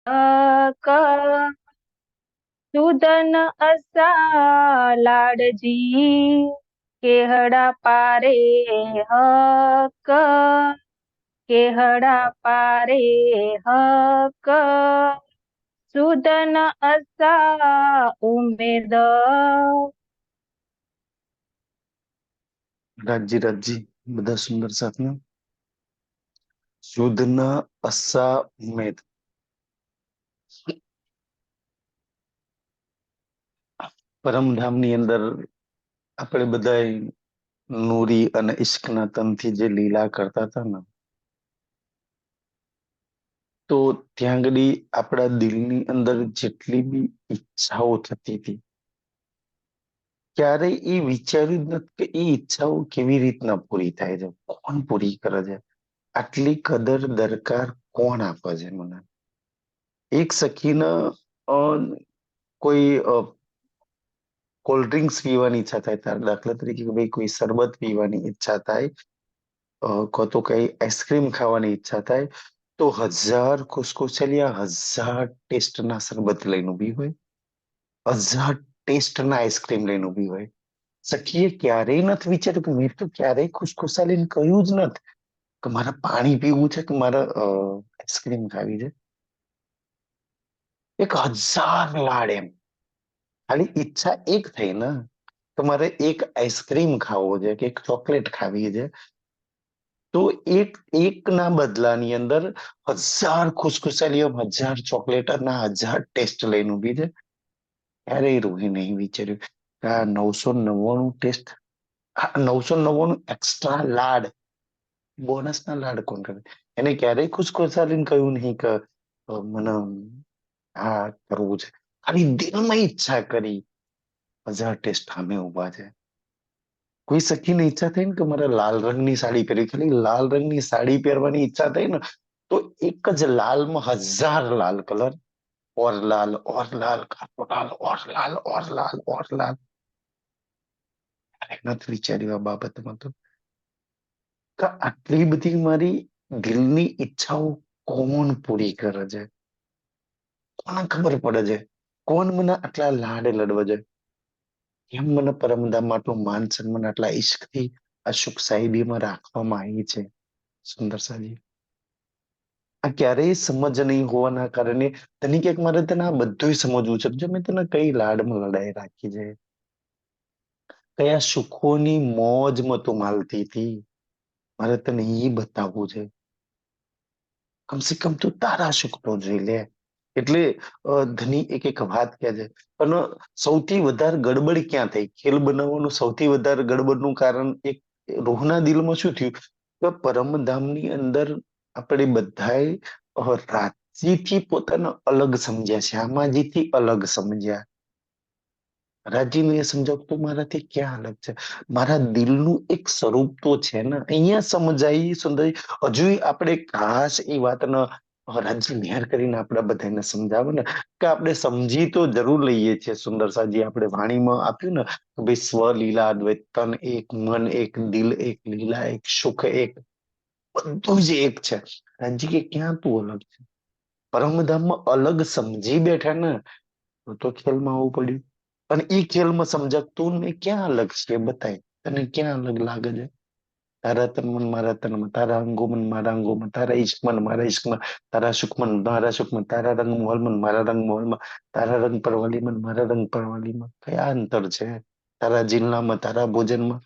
ક સુદન અસા લાડજી કેહડા પારે હક કેહડા પારે હક સુદન અસા ઉમેદ. રાજજી રાજજી બધા સુંદર સાથના શુદ્ધ ન અસ્સા ઉમેદ. પરમધામની અંદર આપણે બધા નૂરી અને ઇશ્કના તનથી જે લીલા કરતા હતા ને, તો ત્યાં આગળ આપણા દિલની અંદર જેટલી બી ઈચ્છાઓ થતી હતી, ક્યારેય એ વિચાર્યું જ નથી કે એ ઈચ્છાઓ કેવી રીતના પૂરી થાય છે, કોણ પૂરી કરે છે, આટલી કદર દરકાર કોણ આપે છે મને. એક સખીને અ, કોઈ કોલ્ડ ડ્રિંક્સ પીવાની ઈચ્છા થાય, તાર દાખલા તરીકે કે ભાઈ કોઈ શરબત પીવાની ઈચ્છા થાય, કો તો કઈ આઈસ્ક્રીમ ખાવાની ઈચ્છા થાય, તો 1000 ખુશખુશાલિયા 1000 ટેસ્ટના શરબત લઈને ઉભી હોય, 1000 ટેસ્ટના આઈસ્ક્રીમ લઈને ઉભી હોય. સખીએ ક્યારેય નથી વિચાર્યું કે મેં તો ક્યારેય ખુશખુશાલીને કહ્યું જ નથી કે મારે પાણી પીવું છે કે મારે આઈસ્ક્રીમ ખાવી છે. 1000 લાડ એમ, ખાલી ઈચ્છા એક થઈ ને, તમારે એક આઈસ્ક્રીમ ખાવો છે કે એક ચોકલેટ ખાવી છે, તો એક એક ના બદલાની અંદર 1000 ખુશખુશાલીઓ, 1000 ચોકલેટ ના 1000 ટેસ્ટ લઈને ઉભી છે. ક્યારેય રૂહી નહીં વિચાર્યું કે આ 999 ટેસ્ટ, આ 999 એક્સ્ટ્રા લાડ, બોનસ ના લાડ કોણ કરે. એને ક્યારેય ખુશખુશાલીને કહ્યું નહીં કે મને આ કરવું છે, ખાલી દિલમાં ઈચ્છા કરી. 1000 ટેસ્ટ સામે ઉભા છે. કોઈ સખીને ઈચ્છા થઈ ને કે મારે લાલ રંગની સાડી પહેરવી, ખાલી લાલ રંગની સાડી પહેરવાની ઈચ્છા થઈ ને, તો એક જ લાલમાં 1000 લાલ કલર, ઓર લાલ ઓર લાલ, કાળો લાલ ઓર લાલ ઓર લાલ ઓર લાલ. નથી વિચાર્યું આ બાબતમાં તો કે આટલી બધી મારી દિલની ઈચ્છાઓ કોણ પૂરી કરે છે, કોને ખબર પડે છે, કોણ મને આટલા લાડ લડવા છે, કેમ મને પરમધામ આટલું માન સન્માન આટલા ઈશ્કથી આ સુખ સાહેબીમાં રાખવામાં આવી છે. સુંદર સાજી આ ક્યારેય સમજ નહીં હોવાના કારણે તને ક્યાંક મારે તને આ બધું સમજવું છે. જો મેં તને કઈ લાડમાં લડાઈ રાખી છે, કયા સુખોની મોજમાં તું માલતી હતી, મારે તને એ બતાવવું છે. કમસે કમ તું તારા સુખ તો જોઈ લે. એટલે ધની એક એક વાત કહે છે, પણ સૌથી વધારે ગડબડ ક્યાં થઈ, ખેલ બનાવવાનું સૌથી વધારે ગડબડનું કારણ એક રૂહના દિલમાં શું થયું કે પરમધામની અંદર આપણે બધાએ રાજીથી પોતાને અલગ સમજ્યા, શ્યામાજીથી અલગ સમજ્યા. રાજીને એ સમજાવતું મારાથી ક્યાં અલગ છે, મારા દિલનું એક સ્વરૂપ તો છે ને. અહીંયા સમજાય સુંદર. હજુ આપણે ખાસ એ વાતને રાજી મેર કરીને આપણે બધાને સમજાવે ને કે આપણે સમજી તો જરૂર લઈએ છીએ. સુંદર સાજી આપણે વાણીમાં આપ્યું ને કે ભાઈ સ્વ લીલા અદ્વૈત, તન એક, મન એક, દિલ એક, લીલા એક, સુખ એક, બધું જ એક છે. રાજી કે ક્યાં તું અલગ છે, પરમધામમાં અલગ સમજી બેઠા ને તો ખેલમાં આવવું પડ્યું. અને એ ખેલમાં સમજા તું ને ક્યાં અલગ છે બતાય, તને ક્યાં અલગ લાગે છે. તારા તન મન મારા તનમાં, તારા અંગો મન મારા અંગોમાં, તારા ઈશ્ક મન મારા ઈશ્કમાં, તારા સુખ મન મારા સુખમાં, તારા રંગ મોહલ મન મારા રંગ મોહલમાં, તારા રંગ પરવાલી મન મારા રંગ પરવાલીમાં. કયા અંતર છે તારા જીલનામાં, તારા ભોજનમાં?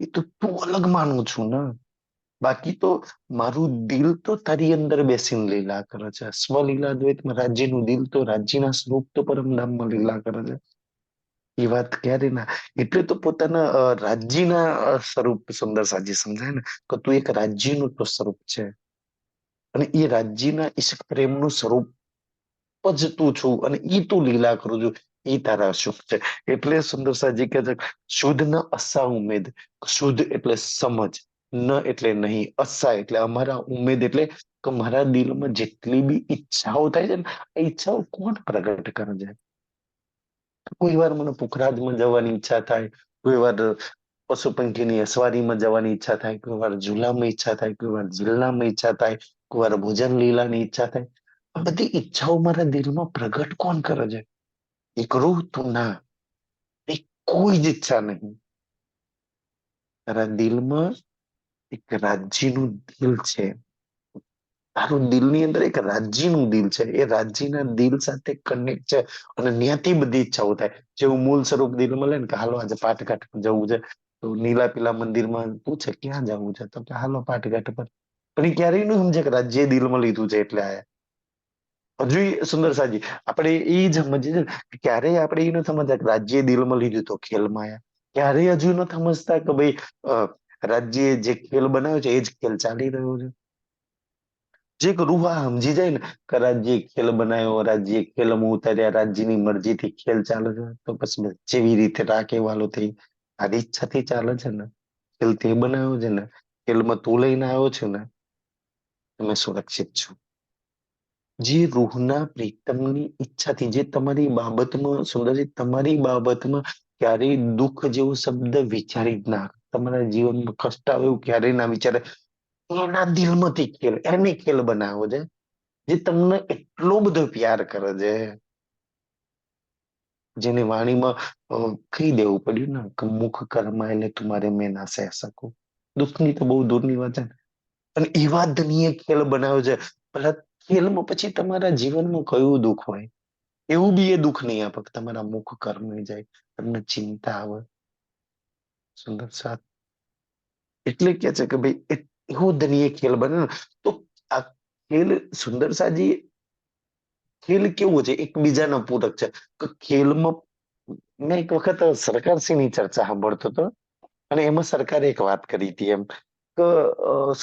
એ તો તું અલગ માનું છું ને. બાકી તો મારું દિલ તો તારી અંદર બેસીને લીલા કરે છે. સ્વલીલા દ્વૈતમાં રાજ્યનું દિલ તો રાજ્યના સ્વરૂપ તો પરમધામમાં લીલા કરે છે. એ વાત ક્યારે ના, એટલે તો પોતાના રાજ્યના સ્વરૂપ સુંદર સાજી સમજાય ને કે તું એક રાજ્યનું તો સ્વરૂપ છે, અને એ રાજ્યના ઈશ્ક પ્રેમનું સ્વરૂપ જ તું છું, અને ઈ તું લીલા કરું છું. એ તારા સુખ છે. એટલે સુંદર સાજી કહે છે શુદ્ધ ન અસા ઉમેદ. શુદ્ધ એટલે સમજ, ન એટલે નહીં, અસા એટલે અમારા, ઉમેદ એટલે કે મારા દિલમાં જેટલી બી ઈચ્છાઓ થાય છે ને, એ ઈચ્છાઓ કોણ પ્રગટ કરે છે. કોઈ વાર મને પુખરાજમાં જવાની ઈચ્છા થાય, કોઈ વાર પશુ પંખીની અસવારીમાં જવાની ઈચ્છા થાય, કોઈ વાર ઝૂલામાં ઈચ્છા થાય, કોઈ વાર ઝીલનામાં ઈચ્છા થાય, કોઈ વાર ભોજન લીલાની ઈચ્છા થાય. આ બધી ઈચ્છાઓ મારા દિલમાં પ્રગટ કોણ કરે છે? એક રૂહ તો ના, એક કોઈ જ ઈચ્છા નહીં. તારા દિલમાં એક રાજ્યનું દિલ છે. તારું દિલની અંદર એક રાજ્યનું દિલ છે. એ રાજ્યના દિલ સાથે કનેક્ટ છે અને ત્યાંથી બધી ઈચ્છાઓ થાય. જેવું મૂળ સ્વરૂપ દિલમાં લે ને કે હાલો આજે પાટઘાટ પર જવું છે, તો નીલા પીલા મંદિરમાં પૂછે ક્યાં જવું છે, તો કે હાલો પાટઘાટ પર. પણ એ ક્યારેય ન સમજે કે રાજ્ય દિલમાં લીધું છે એટલે આયા. હજુ સુંદર સાજી આપણે એ જ સમજીએ કે ક્યારેય આપણે એ ન સમજતા કે રાજ્ય દિલમાં લીધું તો ખેલમાં આયા. ક્યારેય હજુ ન સમજતા કે ભાઈ રાજ્ય જે ખેલ બનાવ્યો છે એ જ ખેલ ચાલી રહ્યો છે. જે એક રૂહ આ સમજી જાય ને કે રાજ્ય ખેલ બનાવ્યો, રાજ્ય ખેલમાં ઉતાર્યા, રાજ્યની મરજીથી ખેલ ચાલે છે, તો પછી જેવી રીતે રાખે વાલો થઈ આની ઈચ્છાથી ચાલે છે ને, ખેલ તે બનાવ્યો છે ને, ખેલમાં તું લઈને આવ્યો છે ને, તમે સુરક્ષિત છો. જે રૂહના પ્રીતમની ઈચ્છાથી, જે તમારી બાબતમાં સુંદરજી, તમારી બાબતમાં ક્યારેય દુઃખ જેવો શબ્દ વિચારી જ ના, તમારા જીવનમાં કષ્ટ આવે એવું ક્યારેય ના વિચારે. એના દિલમાંથી ખેલ, એને ખેલ બનાવો છે, જે તમને એટલો બધો પ્યાર કરે છે, જેની વાણીમાં કહી દેવું પડ્યું ને કે મુખ કર્મા એટલે તુમારે મેં ના સહ શકું. દુઃખની તો બહુ દૂરની વાત છે. અને એવા ધનીએ ખેલ બનાવ્યો છે. ભલા ખેલમાં પછી તમારા જીવનમાં કયું દુઃખ હોય, એવું બી એ દુઃખ નહીં આપે કે તમારા મુખ કર્મ જાય, તમને ચિંતા આવે. સુંદર સાથ એટલે કે છે કે ભાઈ એવો ધનીએ ખેલ બને ને, તો આ ખેલ સુંદર સાજી, ખેલ કેવો છે, એકબીજાનો પૂરક છે. કે ખેલમાં મેં એક વખત સરકારશ્રીની ચર્ચા સાંભળતો હતો અને એમાં સરકારે એક વાત કરી હતી એમ કે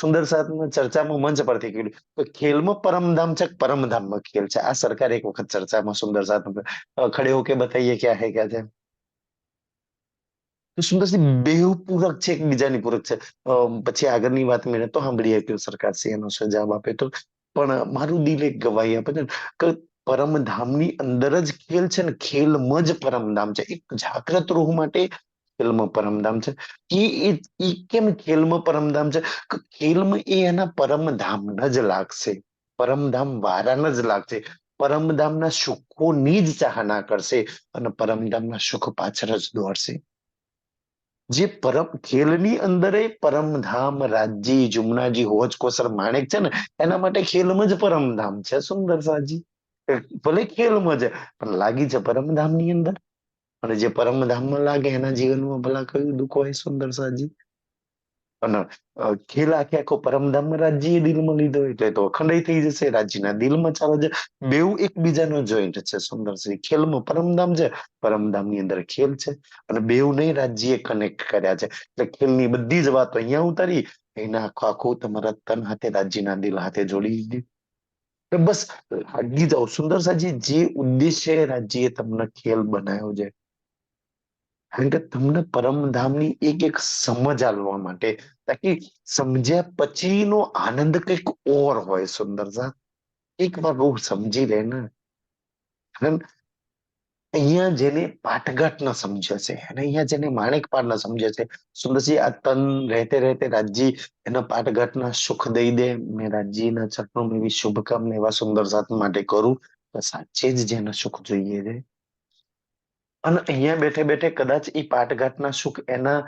સુંદર સાથમાં ચર્ચામાં મંચ પરથી કીધું કે ખેલમાં પરમધામ છે, પરમધામમાં ખેલ છે. આ સરકારે એક વખત ચર્ચામાં સુંદર સાથ ખડે હોકે બતાઈએ ક્યાં હે ક્યાં છે. તો સુંદરસિંહ બેવ પૂરક છે, એકબીજાની પૂરક છે. પછી આગળની વાત મેં તો સાંભળી આપ્યું સરકારશ્રી એનો જવાબ આપે તો, પણ મારું દિલ એક ગવાહી આપે છે ને કે પરમધામની અંદર જ ખેલ છે ને, ખેલમાં જ પરમધામ છે. એક જાગ્રત રૂહ માટે ખેલમાં પરમધામ છે. એ કેમ ખેલમાં પરમધામ છે કે ખેલમાં એ એના પરમધામ જ લાગશે, પરમધામ વારાને જ લાગશે, પરમધામના સુખોની જ ચાહના કરશે અને પરમધામના સુખ પાછળ જ દોડશે. જે પરમ ખેલની અંદર પરમધામ રાજ્ય જુમનાજી હોજ કોસર માણેક છે ને, એના માટે ખેલમાં જ પરમધામ છે. સુંદર સાજી ભલે ખેલમાં છે પણ લાગી છે પરમધામની અંદર. અને જે પરમધામમાં લાગે એના જીવનમાં ભલા કયું દુઃખ હોય સુંદર સાજી. અને ખેલ આખે આખો પરમધામમાં રાજ્ય દિલમાં લીધો એટલે તો અખંડ થઈ જશે, રાજ્યના દિલમાં ચાલે છે. બેઉ એકબીજાનો જોઈન્ટ છે સુંદર છે. ખેલમાં પરમધામ છે, પરમધામની અંદર ખેલ છે, અને બેઉ નહીં રાજ્ય કનેક્ટ કર્યા છે. એટલે ખેલની બધી જ વાતો અહીંયા ઉતારી, એના આખો આખું તમારા તન હાથે રાજ્યના દિલ હાથે જોડી દીધી. બસ આગી જાઓ સુંદર સાજી. જે ઉદ્દેશ્ય રાજ્યએ તમને ખેલ બનાવ્યો છે, કારણ કે તમને પરમધામની એક એક સમજ આલવા માટે, તાકી સમજ્યા પછીનો આનંદ કંઈક ઓર હોય. સુંદર સા એક વાર બહુ સમજી લે ને, અહીંયા જેને પાટઘાટ ન સમજે છે અને અહીંયા જેને માણેકપાડ ન સમજે છે, સુંદરસિંહ આ તન રહેતે રહેતે રાજ્ય એના પાટઘાટના સુખ દઈ દે. મેં રાજ્યના ચરણોમાં એવી શુભકામના એવા સુંદર સાથ માટે કરું તો સાચે જ જેને સુખ જોઈએ છે. અને અહીંયા બેઠે બેઠે કદાચ એ પાટઘાટના સુખ એના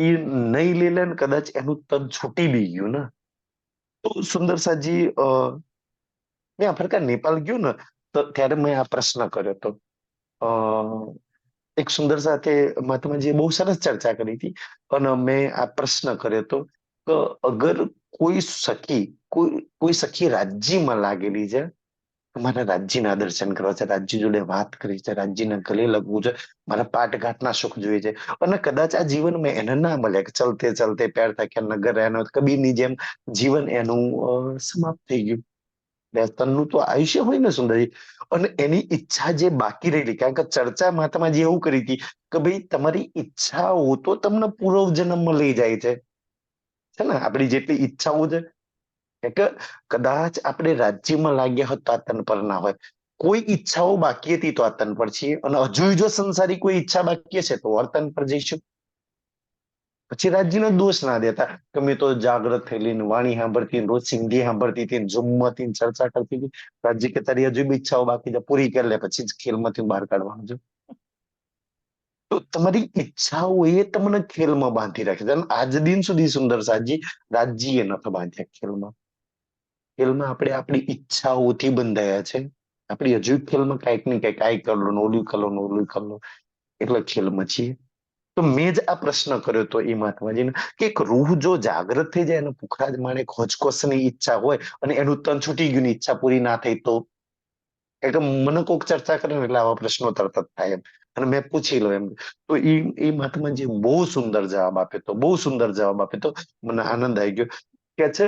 એ નહીં લે લે ને, કદાચ એનું તન છૂટી બી ગયું ને, તો સુંદર સાજી મેં આ પ્રકાર નેપાળ ગયો ને, તો ત્યારે મેં આ પ્રશ્ન કર્યો હતો. અ એક સુંદર સાથે મહાત્માજીએ બહુ સરસ ચર્ચા કરી હતી અને મેં આ પ્રશ્ન કર્યો હતો કે અગર કોઈ સખી, કોઈ સખી રાજ્યમાં લાગેલી છે, મારા રાજ્યના દર્શન કરવા છે, રાજ્ય જોડે વાત કરી છે, રાજ્યના ગલે લગવું છે, મારા પાટઘાટના સુખ જોઈએ છે, અને કદાચ આ જીવનમાં એને ના મળે કે ચલતે ચલતે પેર થક્યા નગર રહેનો, કબીરની જેમ જીવન એનું સમાપ્ત થઈ ગયું. તનનું તો આયુષ્ય હોય ને સુંદરી, અને એની ઈચ્છા જે બાકી રહેલી, કારણ કે ચર્ચા મહાત્માજી એવું કરી હતી કે ભાઈ તમારી ઈચ્છાઓ તો તમને પૂર્વ જન્મમાં લઈ જાય છે ને, આપણી જેટલી ઈચ્છાઓ છે કે કદાચ આપણે રાજ્યમાં લાગ્યા હોત તો આ તન પર ના હોય. કોઈ ઈચ્છાઓ બાકી હતી તો આ તન પર છીએ, અને હજુ જો સંસારી કોઈ ઈચ્છા બાકી હશે તો વર્તન પર જઈશું. પછી રાજ્યનો દોષ ના દેતા કે મેં તો જાગ્રત થયેલી ને વાણી સાંભળતી ને રોજ સિંધી સાંભળતી હતી ને જમવાથી ને ચર્ચા કરતી હતી. રાજ્ય કે તારી હજુ બી ઈચ્છાઓ બાકી છે, પૂરી કરી લે પછી જ ખેલમાંથી બહાર કાઢવાનું છે. તો તમારી ઈચ્છાઓ એ તમને ખેલમાં બાંધી રાખે છે. અને આજ દિન સુધી સુંદર સાજી રાજ્ય નથી બાંધ્યા ખેલમાં. ખેલમાં આપણે આપણી ઈચ્છાઓથી બંધાયા છે. આપણી હજુ ખેલમાં કઈક ને કઈક આઈ કરલો ને ઓલું કરલો ને ઓલું કરલો, એટલે ખેલમાં છીએ. તો મેં જ આ પ્રશ્ન કર્યો તો એ મહાત્માજીને કે એક રૂહ જો જાગૃત થઈ જાય અને પુખરાજ માણેક હોચકોસની ઈચ્છા હોય અને એનું તન છૂટી ગયું ને ઈચ્છા પૂરી ના થઈ તો, એટલે મને કોઈક ચર્ચા કરે ને એટલે આવા પ્રશ્નો તરત જ થાય એમ. અને મેં પૂછી લો એમ. તો એ મહાત્માજી બહુ સુંદર જવાબ આપે તો, બહુ સુંદર જવાબ આપે તો મને આનંદ આવી ગયો. કે છે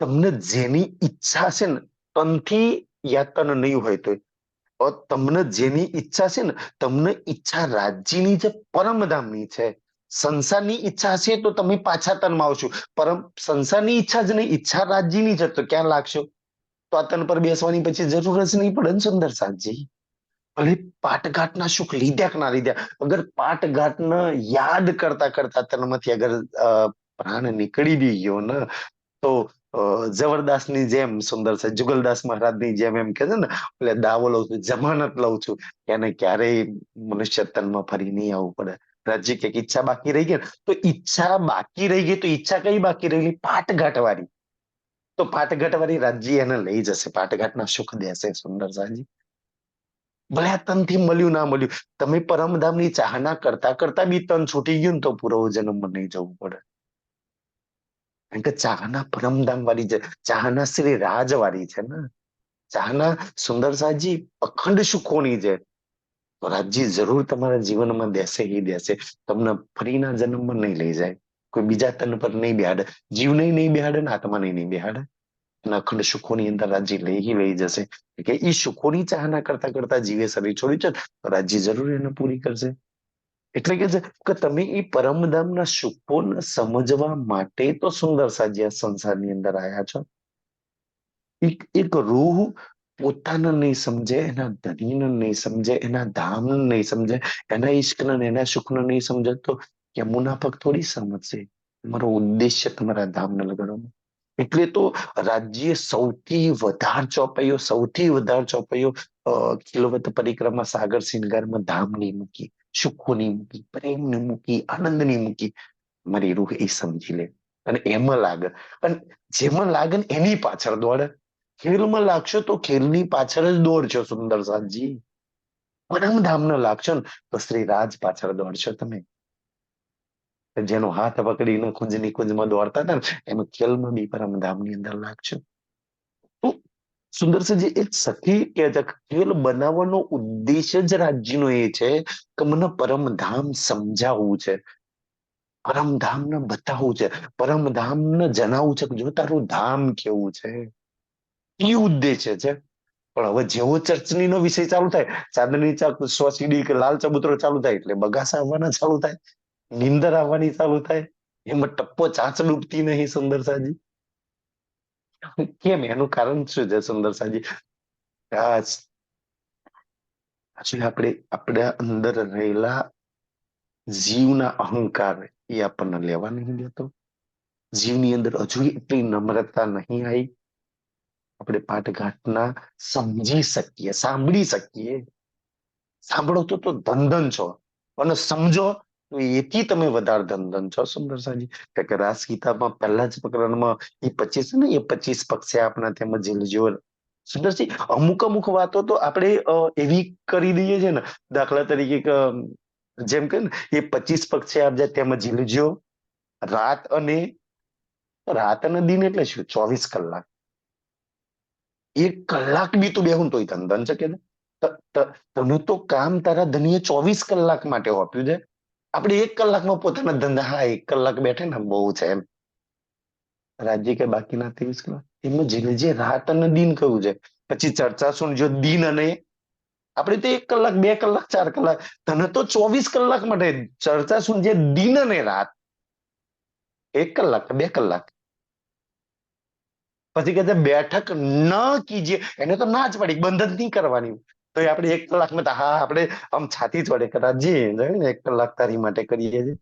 તમને જેની ઈચ્છા છે ને તનથી યાતન નહીં હોય તો, તમને જેની ઈચ્છા છે ને, તમને ઈચ્છા રાજ્યની છે, પરમધામની છે. સંસારની ઈચ્છા છે તો તમે પાછા તનમાં આવશો. પરમ સંસારની ઈચ્છા જ નહીં, ઈચ્છા રાજ્યની છે તો ક્યાં લાગશો? તો આ તન પર બેસવાની પછી જરૂર જ નહીં પડે ને સુંદર સાજી. ભલે પાટઘાટના સુખ લીધા કે ના લીધા, અગર પાટઘાટને યાદ કરતા કરતા તનમાંથી અગર પ્રાણ નીકળી બી ગયો ને તો જબરદાસની જેમ સુંદર છે, જુગલદાસ મહારાજની જેમ એમ કે છે ને, એટલે દાવો લઉં છું, જમાનત લઉં છું, એને ક્યારેય મનુષ્ય તનમાં ફરી નહીં આવવું પડે. રાજ્ય કે ઈચ્છા બાકી રહી ગઈ ને, તો ઈચ્છા બાકી રહી ગઈ તો ઈચ્છા કઈ બાકી રહી? પાટઘાટ વાળી. તો પાટઘાટ વાળી રાજ્ય એને લઈ જશે, પાટઘાટના સુખ દેશે સુંદર સાજી. ભલે આ તનથી મળ્યું ના મળ્યું, તમે પરમધામની ચાહના કરતા કરતા બી તન છૂટી ગયું ને તો પૂર્વ જન્મમાં નહીં જવું પડે. કારણ કે ચાહના પરમધામ વાળી છે, ચાહના શ્રી રાજ વાળી છે ને. ચાહના સુંદર સાજી અખંડ સુખોની છે. તો રાજ્ય જરૂર તમારા જીવનમાં દેશે એ દેશે. તમને ફરીના જન્મમાં નહીં લઈ જાય, કોઈ બીજા તન પર નહીં બેહાડે, જીવને નહીં બેહાડે ને આત્માને નહીં બેહાડે. અને અખંડ સુખોની અંદર રાજ્ય લઈ જશે. કે એ સુખોની ચાહના કરતા કરતા જીવે શરીર છોડી છે તો રાજ્ય જરૂર એને પૂરી કરશે. એટલે કે છે કે તમે એ પરમધામના સુખોને સમજવા માટે તો સુંદર સાજી આ સંસારની અંદર આવ્યા છો. એક રૂહ પોતાને નહીં સમજે, એના ધણીને નહીં સમજે, એના ધામને નહીં સમજે, એના ઈશ્કને એના સુખને નહીં સમજે તો યમુના પગ થોડી સમજશે. તમારો ઉદ્દેશ્ય તમારા ધામને લગાડવાનો. એટલે તો રાજ્ય સૌથી વધારે ચોપાઈઓ, સૌથી વધારે ચોપાઈઓ ખિલવત પરિક્રમા સાગર શિંગારમાં ધામની મૂકી, સુખોની મૂકી, પ્રેમની મૂકી, આનંદની મૂકી. મારી રૂહ એ સમજી લે અને એમાં લાગે. અને જેમાં લાગે ને એની પાછળ દોડે. ખેલમાં લાગશો તો ખેલની પાછળ જ દોડશો સુંદર સાજી. પરમધામને લાગશો ને તો શ્રી રાજ પાછળ દોડશો તમે. જેનો હાથ પકડીને કુંજની કુંજમાં દોડતા હતા ને એમાં ખેલમાં બી પરમધામની અંદર લાગશો. તો સુંદર સાજી એક સખી કે છે ખેલ બનાવવાનો ઉદ્દેશ્ય જ રાજ્યનો એ છે કે મને પરમધામ સમજાવવું છે, પરમધામને બતાવવું છે, પરમધામને જણાવવું છે કે જો તારું ધામ કેવું છે. એ ઉદ્દેશ્ય છે. પણ હવે જેવો ચર્ચની નો વિષય ચાલુ થાય, ચાંદની સોસીડી કે લાલ ચબૂતરો ચાલુ થાય એટલે બગાસા આવવાના ચાલુ થાય, નીંદર આવવાની ચાલુ થાય. એમાં ટપ્પો ચાંચ ડૂબતી નહીં સુંદર સાજી. કેમ? એનું કારણ શું છે સુંદર સાજી? આપણે આપણા અંદર રહેલા જીવના અહંકાર એ આપણને લેવા નહીં દેતો. જીવની અંદર હજુ એટલી નમ્રતા નહીં આવી. આપણે પાઠઘાટના સમજી શકીએ, સાંભળી શકીએ. સાંભળો તો ધન છો અને સમજો તો એથી તમે વધારે ધન છો સુંદર સાજી. કે રાસ ગીતામાં પહેલા જ પ્રકરણમાં એ 25 ને એ 25 પક્ષે આપણા તેમજ ઝીલજો સુંદરજી. અમુક અમુક વાતો તો આપણે એવી કરી દઈએ છીએ ને, દાખલા તરીકે જેમ કે ને એ 25 પક્ષે આપજે તેમજ ઝીલજો. રાત અને દિન એટલે શું? 24 કલાક. 1 કલાક બી તું બેહું તોય ધન છે કે તને તો કામ તારા ધનીએ 24 કલાક માટે આપ્યું છે. આપણે 1 કલાકમાં પોતાના ધંધા, હા 1 કલાક બેઠે ને બહુ છે એમ. રાજ્ય કે બાકીના 23 કલાક એમાં જે રાત અને દિન કયું છે. પછી ચર્ચા સુનજો દિન અને આપણે તો 1 કલાક, 2 કલાક, 4 કલાક. તને તો 24 કલાક માટે ચર્ચા સુનજે દિન અને રાત. 1 કલાક, 2 કલાક. પછી કે બેઠક ન કીજીએ, એને તો ના જ પડી, બંધ જ નહીં કરવાની. તો એ આપણે 1 કલાકમાં તો હા આપણે આમ છાતી ચોડે કે રાજી ને 1 કલાક તારી માટે કરીએ છીએ.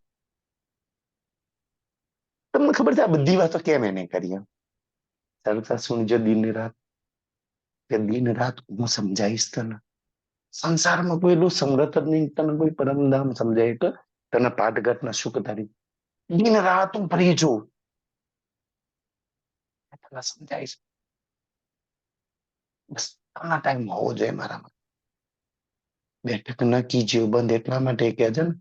તમને ખબર છે આ બધી વાતો કેમ એને કરી? ચર્ચા સુનજો દિન રાત, કે દિન રાત હું સમજાવીશ તને. સંસારમાં કોઈ એટલું સમરથ જ નહીં તને કોઈ પરમધામ સમજાય કે તને પાઠઘાટના સુખ તારી. દિન રાત હું ફરી છું, તને સમજાવીશ. બસ આ ટાઈમ હોવો જોઈએ મારામાં. બેઠક ન કીજીએ બંધ એટલા માટે કે છે ને,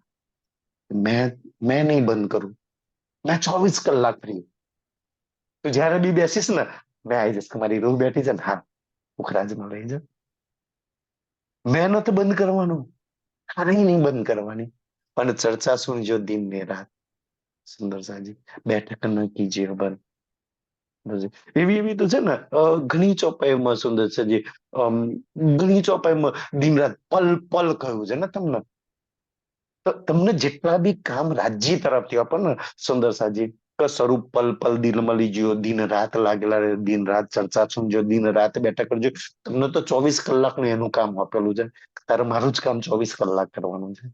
મેં નહીં બંધ કરું, મેં 24 કલાક ફ્રી. તું જયારે બી બેસીસ ને મેં આવી જઈશ. તમારી રૂહ બેઠી છે ને, હા ઉખરાજમાં રહી જાય. મેં નથી બંધ કરવાનું, ક્યારેય નહીં બંધ કરવાની. પણ ચર્ચા સુનજો દિન ને રાત. સુંદર સાજી બેઠક ન કીજીએ બંધ. એવી એવી તો છે ને ઘણી ચોપાઈમાં સુંદર સાજી, ઘણી ચોપાઈમાં દિન રાત પલ પલ કહ્યું છે ને તમને. તો તમને જેટલા બી કામ રાજ્ય તરફથી આપો ને સુંદર સાજી, કે સ્વરૂપ પલ પલ દિલ મળી ગયો, દિન રાત લાગેલા રહે, દિન રાત ચર્ચા સુનજો, દિન રાત બેઠા કરજો. તમને તો 24 કલાકનું એનું કામ આપેલું છે. તારે મારું જ કામ 24 કલાક કરવાનું છે.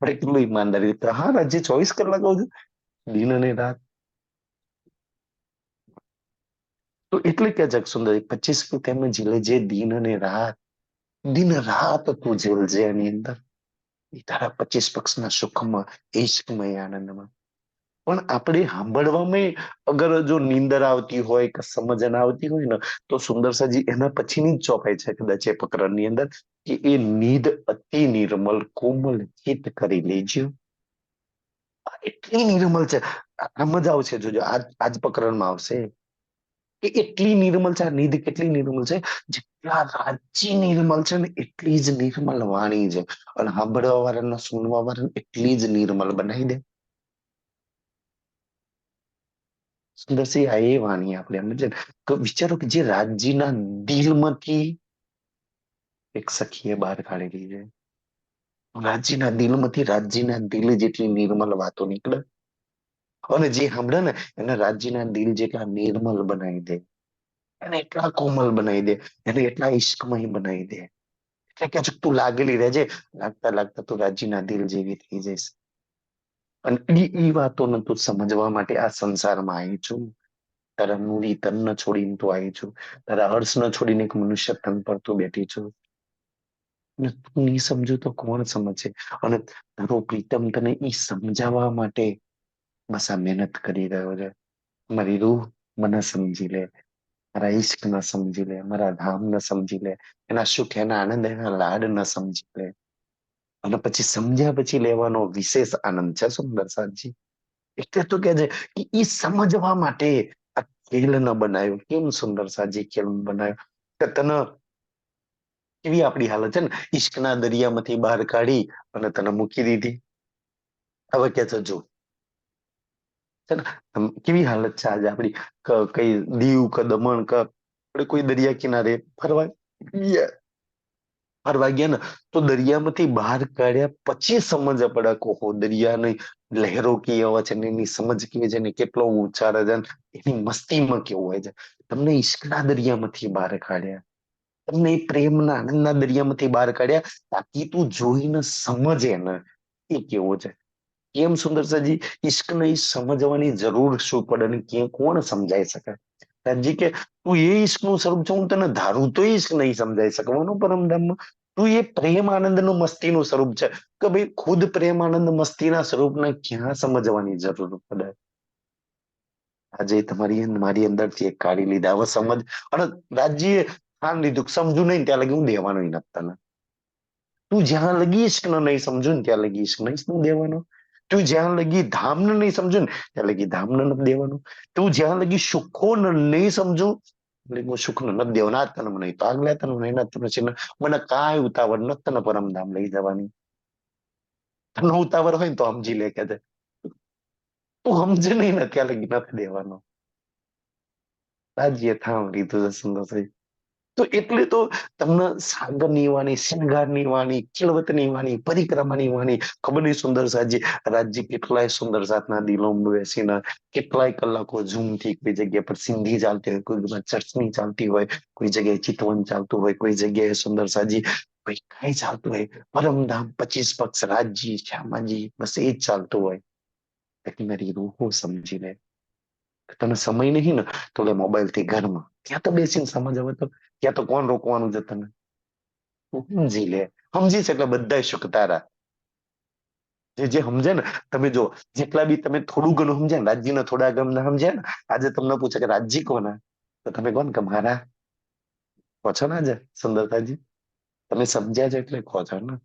પણ એટલું ઈમાનદારી, હા રાજ્ય 24 કલાક કહું છું, દિન અને રાત. તો એટલે કે જગ સુંદર 25 તેમ જીલે જે દિન અને રાત. દિન રાત તું ઝેલજે એની અંદર, એ તારા 25 પક્ષના સુખમાં, ઈશ્કમય આનંદમાં. પણ આપણે સાંભળવામાં અગર જો નીંદર આવતી હોય કે સમજ ના આવતી હોય ને, તો સુંદર સાજી એના પછીની જ ચોપાઈ છે કદાચ એ પ્રકરણની અંદર, કે એ નીંદ અતિ નિર્મલ કોમલ ચિત્ત કરી લેજો. એટલી નિર્મલ છે, સમજ આવશે જોજો આજ પ્રકરણમાં આવશે કે એટલી નિર્મલ છે. આ નિધિ કેટલી નિર્મલ છે, જેટલા રાજ્ય નિર્મલ છે ને એટલી જ નિર્મલ વાણી છે. અને સાંભળવા વાળાને સુનવા વાળાને એટલી જ નિર્મલ બનાવી દે. સુંદરસિંહ આ એ વાણી આપણે સમજે કે વિચારો કે જે રાજ્યના દિલમાંથી એક સખીએ બહાર કાઢેલી છે. રાજ્યના દિલમાંથી રાજ્યના દિલ જેટલી નિર્મલ વાતો નીકળે. અને જે સાંભળે ને એને રાજ્યના દિલ જેટલા નિર્મલ બનાવી દે, એને એટલા કોમલ બનાવી દે, એને એટલા ઈશ્કમય બનાવી દે. એટલે કે તું લાગેલી રહેજે, લાગતા લાગતા તું રાજ્યના દિલ જેવી થઈ જઈશ. અને એ વાતોને તું સમજવા માટે આ સંસારમાં આવી છું. તારા મૂડી તન છોડીને તું આવી છું, તારા હર્ષ ન છોડીને એક મનુષ્ય તન પર તું બેઠી છું. અને તું નહીં સમજુ તો કોણ સમજે? અને તારો પ્રીતમ તને એ સમજાવવા માટે બસ આ મહેનત કરી રહ્યો છે. મારી રૂહ મને સમજી લે, મારા ઈશ્ક ન સમજી લે, મારા ધામ ન સમજી લે, એના સુખ એના આનંદ એના લાડ ન સમજી લે. અને પછી સમજ્યા પછી લેવાનો વિશેષ આનંદ છે સુંદર સાજી. એટલે તો કે છે કે એ સમજવા માટે આ ખેલ ન બનાવ્યો. કેમ સુંદર સાજી ખેલ બનાવ્યો? કે તને કેવી આપણી હાલત છે ને, ઈશ્કના દરિયામાંથી બહાર કાઢી અને તને મૂકી દીધી. હવે કે છે જો છે ને કેવી હાલત છે આજે આપડી, કઈ દીવ કે દમણ કે આપણે કોઈ દરિયા કિનારે ફરવા ગયા, ને તો દરિયામાંથી બહાર કાઢ્યા પછી સમજ પડે કે ઓહો દરિયાની લહેરો કેવી આવે છે, એની સમજ કેવી છે, ને કેટલો ઉછાળે છે, એની મસ્તીમાં કેવું હોય છે. તમને ઈશ્કના દરિયામાંથી બહાર કાઢ્યા, તમને એ પ્રેમના આનંદના દરિયામાંથી બહાર કાઢ્યા, તાકી તું જોઈને સમજે ને એ કેવો છે. કેમ સુંદરસાજી ઈશ્કને સમજવાની જરૂર શું પડે ને કે કોણ સમજાઈ શકે? રાજી કે તું એ ઈશ્કનું સ્વરૂપ છે, હું તને ધારું તો ઈશ્ક નહીં સમજાઈ શકવાનું પરમધામમાં. તું એ પ્રેમ આનંદ નું મસ્તીનું સ્વરૂપ છે કે ભાઈ ખુદ પ્રેમ આનંદ મસ્તીના સ્વરૂપને ક્યાં સમજવાની જરૂર પડે? આજે તમારી મારી અંદરથી એક કાઢી લીધા, હવે સમજ. અને રાજ્યએ ઠાન લીધું સમજુ નહીં ત્યાં લગી હું દેવાનું નથી તને. તું જ્યાં લગી ઈશ્ક નહીં સમજુ ને ત્યાં લગી ઈશ્ક નહીં દેવાનો. તું જ્યાં લગી ધામને નહીં સમજુ ને ત્યાં લગી ધામને નથી દેવાનું. તું જ્યાં લગી સુખો નહીં સમજુ હું સુખ નથી દેવાનું. આ તને મને તો આગલા તને મને કાંઈ ઉતાવળ નથી તને પરમધામ લઈ જવાની. તને ઉતાવળ હોય ને તો સમજી લે કે તું સમજે નહીં ને ત્યાં લગી નથી દેવાનો. રાજ્ય થામ લીધું છે સુંદર તો એટલે તો તમને સાગરની વાણી, શિંગારની વાણી, કેળવતની વાણી, પરિક્રમાની વાણી, ખબર નહીં સુંદર સાજી રાજજી કેટલાય સુંદર જાતના દિલોમાં બેસીને કેટલાય કલાકો ઝૂમથી કોઈ જગ્યા પર સિંધી ચાલતી હોય, કોઈ ચર્ચની ચાલતી હોય, કોઈ જગ્યાએ ચિતવન ચાલતું હોય, કોઈ જગ્યાએ સુંદર સાજી કોઈ કઈ ચાલતું હોય, પરમધામ 25 પક્ષ રાજજી શ્યામાજી, બસ એ જ ચાલતું હોય. એટલે મારી રૂહો સમજી લે. તને સમય નહીં ને તો લે મોબાઈલ થી ઘરમાં ત્યાં તો બેસીને સમજ આવે તો ત્યાં તો કોણ રોકવાનું છે તને? તું સમજી લે. સમજીશ એટલે બધા સુખ તારા. જે જે સમજે ને, તમે જો જેટલા બી તમે થોડું ઘણું સમજ્યા ને, રાજ્યના થોડા ઘણા સમજ્યા ને, આજે તમને પૂછે કે રાજ્ય કોના, તો તમે કોણ કે મારા કહો છો ને. આજે સુંદરતાજી તમે સમજ્યા છે એટલે કહો છો ને.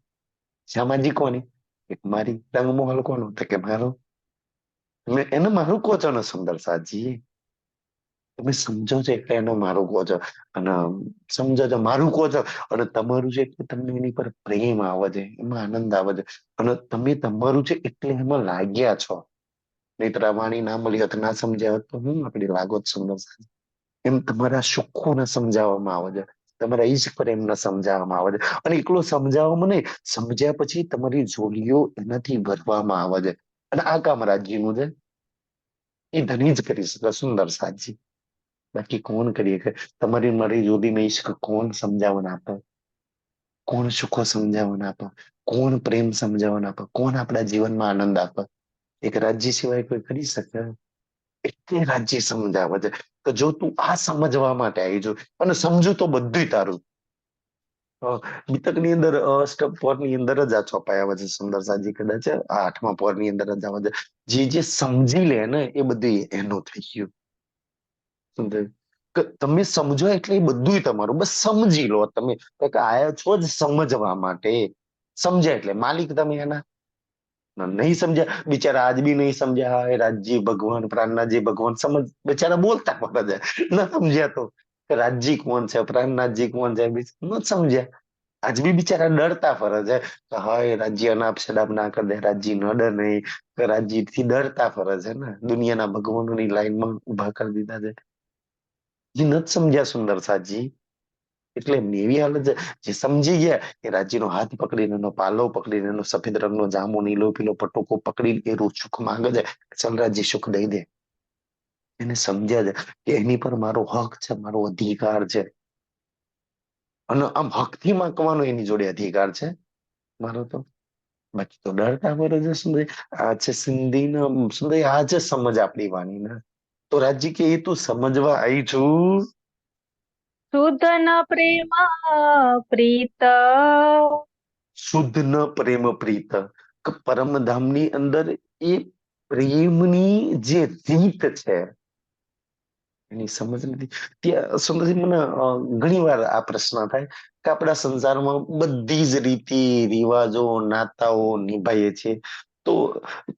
શ્યામાજી કોની? એક મારી. રંગમોહલ કોનો? તો કે મારો. તમે એને મારું કહો છો ને સુંદર સાજી. તમે સમજો છો એટલે એનો મારું કહો છો. અને સમજો છો મારું કહો છો અને તમારું છે એટલે તમને એની પર પ્રેમ આવે છે, એમાં આનંદ આવે છે, અને તમે તમારું છે એટલે એમાં લાગ્યા છો. નહીતર આ વાણી ના મળી હોત, ના સમજ્યા હોત તો હું આપડી લાગો જ સુંદર સાજી. એમ તમારા સુખોને સમજાવવામાં આવે છે, તમારા ઈજ પ્રેમને સમજાવવામાં આવે છે, અને એકલો સમજાવવામાં નહીં, સમજ્યા પછી તમારી જોડીઓ એનાથી ભરવામાં આવે છે. અને આ કામ રાજ્યનું છે, એ ધણી જ કરી શકે સુંદર સાજી. બાકી કોણ કરીએ કે તમારી મારી જોડી નહીં શકે? કોણ સમજાવવાના આપે? કોણ સુખો સમજાવવાના આપે? કોણ પ્રેમ સમજાવવાના આપે? કોણ આપણા જીવનમાં આનંદ આપે? એક રાજ્ય સિવાય કોઈ કરી શકે? એટલે રાજ્ય સમજાવે છે કે જો તું આ સમજવા માટે આવી જો, અને સમજુ તો બધું તારું. ગીતક ની અંદર અષ્ટક પોર ની અંદર જ આ ચોપાઈ આવે છે સુંદર સાજી. કદાચ આ 8મા પોર ની અંદર જ આવે છે. જે જે સમજી લે ને એ બધું એનું થઈ ગયું. સુંદર કે તમે સમજો એટલે એ બધું તમારું. બસ સમજી લો તમે કે આયા છો જ સમજવા માટે. સમજ્યા એટલે માલિક તમે એના. નહીં સમજ્યા બિચારા, આજ બી નહીં સમજ્યા. હાય રાજજી ભગવાન, પ્રાણનાથજી ભગવાન, સમજ બિચારા બોલતા પડે છે. ન સમજ્યા તો કે રાજજી કોણ છે, પ્રાણનાથજી કોણ છે, ન સમજ્યા. આજ બી બિચારા ડરતા ફરે છે કે હાય રાજ્ય અનાપ શનાપ ના કરી દે, રાજ્ય ન ડર નહીં, કે રાજ્ય થી ડરતા ફરે છે ને. દુનિયાના ભગવાનોની લાઈનમાં ઉભા કરી દીધા છે. જે નથી સમજ્યા સુંદર સાજી. એટલે એમની એવી હાલત છે. જે સમજી ગયા એ રાજ્યનો હાથ પકડીને, એનો પાલવ પકડીને, એનો સફેદ રંગનો જામો નીલો પીલો પટોકો પકડીને એ રોજ સુખ માંગે છે. ચાલ રાજ્ય સુખ દઈ દે. એને સમજ્યા છે કે એની પર મારો હક છે, મારો અધિકાર છે, અને આમ હકથી માંગવાનો એની જોડે અધિકાર છે મારો તો. બાકી તો ડરતા ફરે છે સુંદર. આ છે સિંધી ને સુંદર, આ છે સમજ આપણી વાણી ને. તો રાજ્ય કે એ તું સમજવા આવી છું. શુદ્ધ ન પ્રેમ પ્રીત, શુદ્ધ ન પ્રેમ પ્રીત. કે પરમધામની અંદર એ પ્રેમની જે રીત છે એની સમજ નથી. ત્યાં સુંદરજી મને ઘણી વાર આ પ્રશ્ન થાય કે આપણા સંસારમાં બધી જ રીતિ રિવાજો નાતાઓ નિભાઈએ છીએ, તો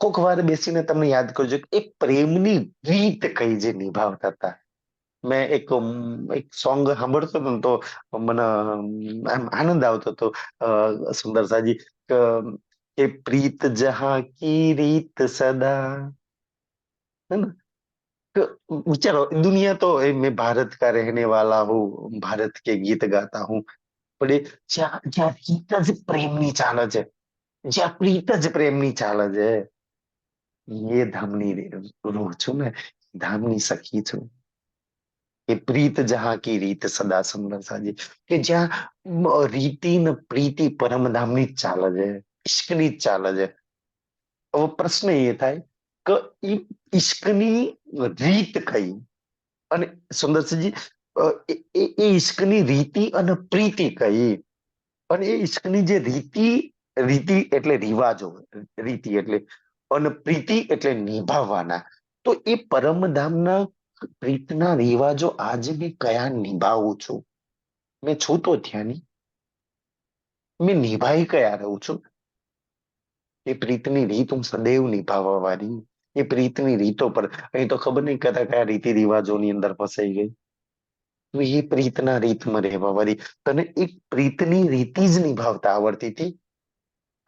કોક વાર બેસીને તમને યાદ કરજો કે એ પ્રેમની રીત કઈ જે નિભાવતા હતા. મેં એક સોંગ સાંભળતો હતો ને તો મને આમ આનંદ આવતો હતો સુંદર સાજી કે એ પ્રીત જહા કી રીત સદા, है ना? तो विचारो दुनिया तो मैं भारत का रहने वाला हूँ, भारत के गीत गाता हूँ, પણ એ જ્યાં જ્યાં રીત જ પ્રેમની ચાલે છે, જ્યાં પ્રીત જ પ્રેમની ચાલે છે, એ ધામની રૂહ છું ને, ધામની સખી છું. એ પ્રીત જहाँ की રીત સદા સુંદર સાજી. કે જ્યાં રીતિ ને પ્રીતિ પરમધામની જ ચાલે છે, ઈશ્કની જ ચાલે છે. હવે પ્રશ્ન એ થાય કે એ ઈશ્કની રીત કઈ? અને સુંદરસિંહજી એ ઈશ્કની રીતિ અને પ્રીતિ કઈ? અને એ ઈશ્કની જે રીતિ, રીતિ એટલે રિવાજો, રીતિ એટલે, અને પ્રીતિ એટલે નિભાવવાના. તો એ પરમધામના પ્રીતના રિવાજો આજે મેં કયા નિભાવું છું? મેં છું તો ત્યાંની, મેં નિભાઈ કયા રહું છું? એ પ્રીતની રીત હું સદૈવ નિભાવવા વાળી. એ પ્રીતની રીતો પર અહીં તો ખબર નહીં કયા કયા રીતિ રિવાજોની અંદર ફસાઈ ગઈ. તો એ પ્રીતના રીતમાં રહેવા વાળી. તને એક પ્રીતની રીતિ જ નિભાવતા આવડતી હતી.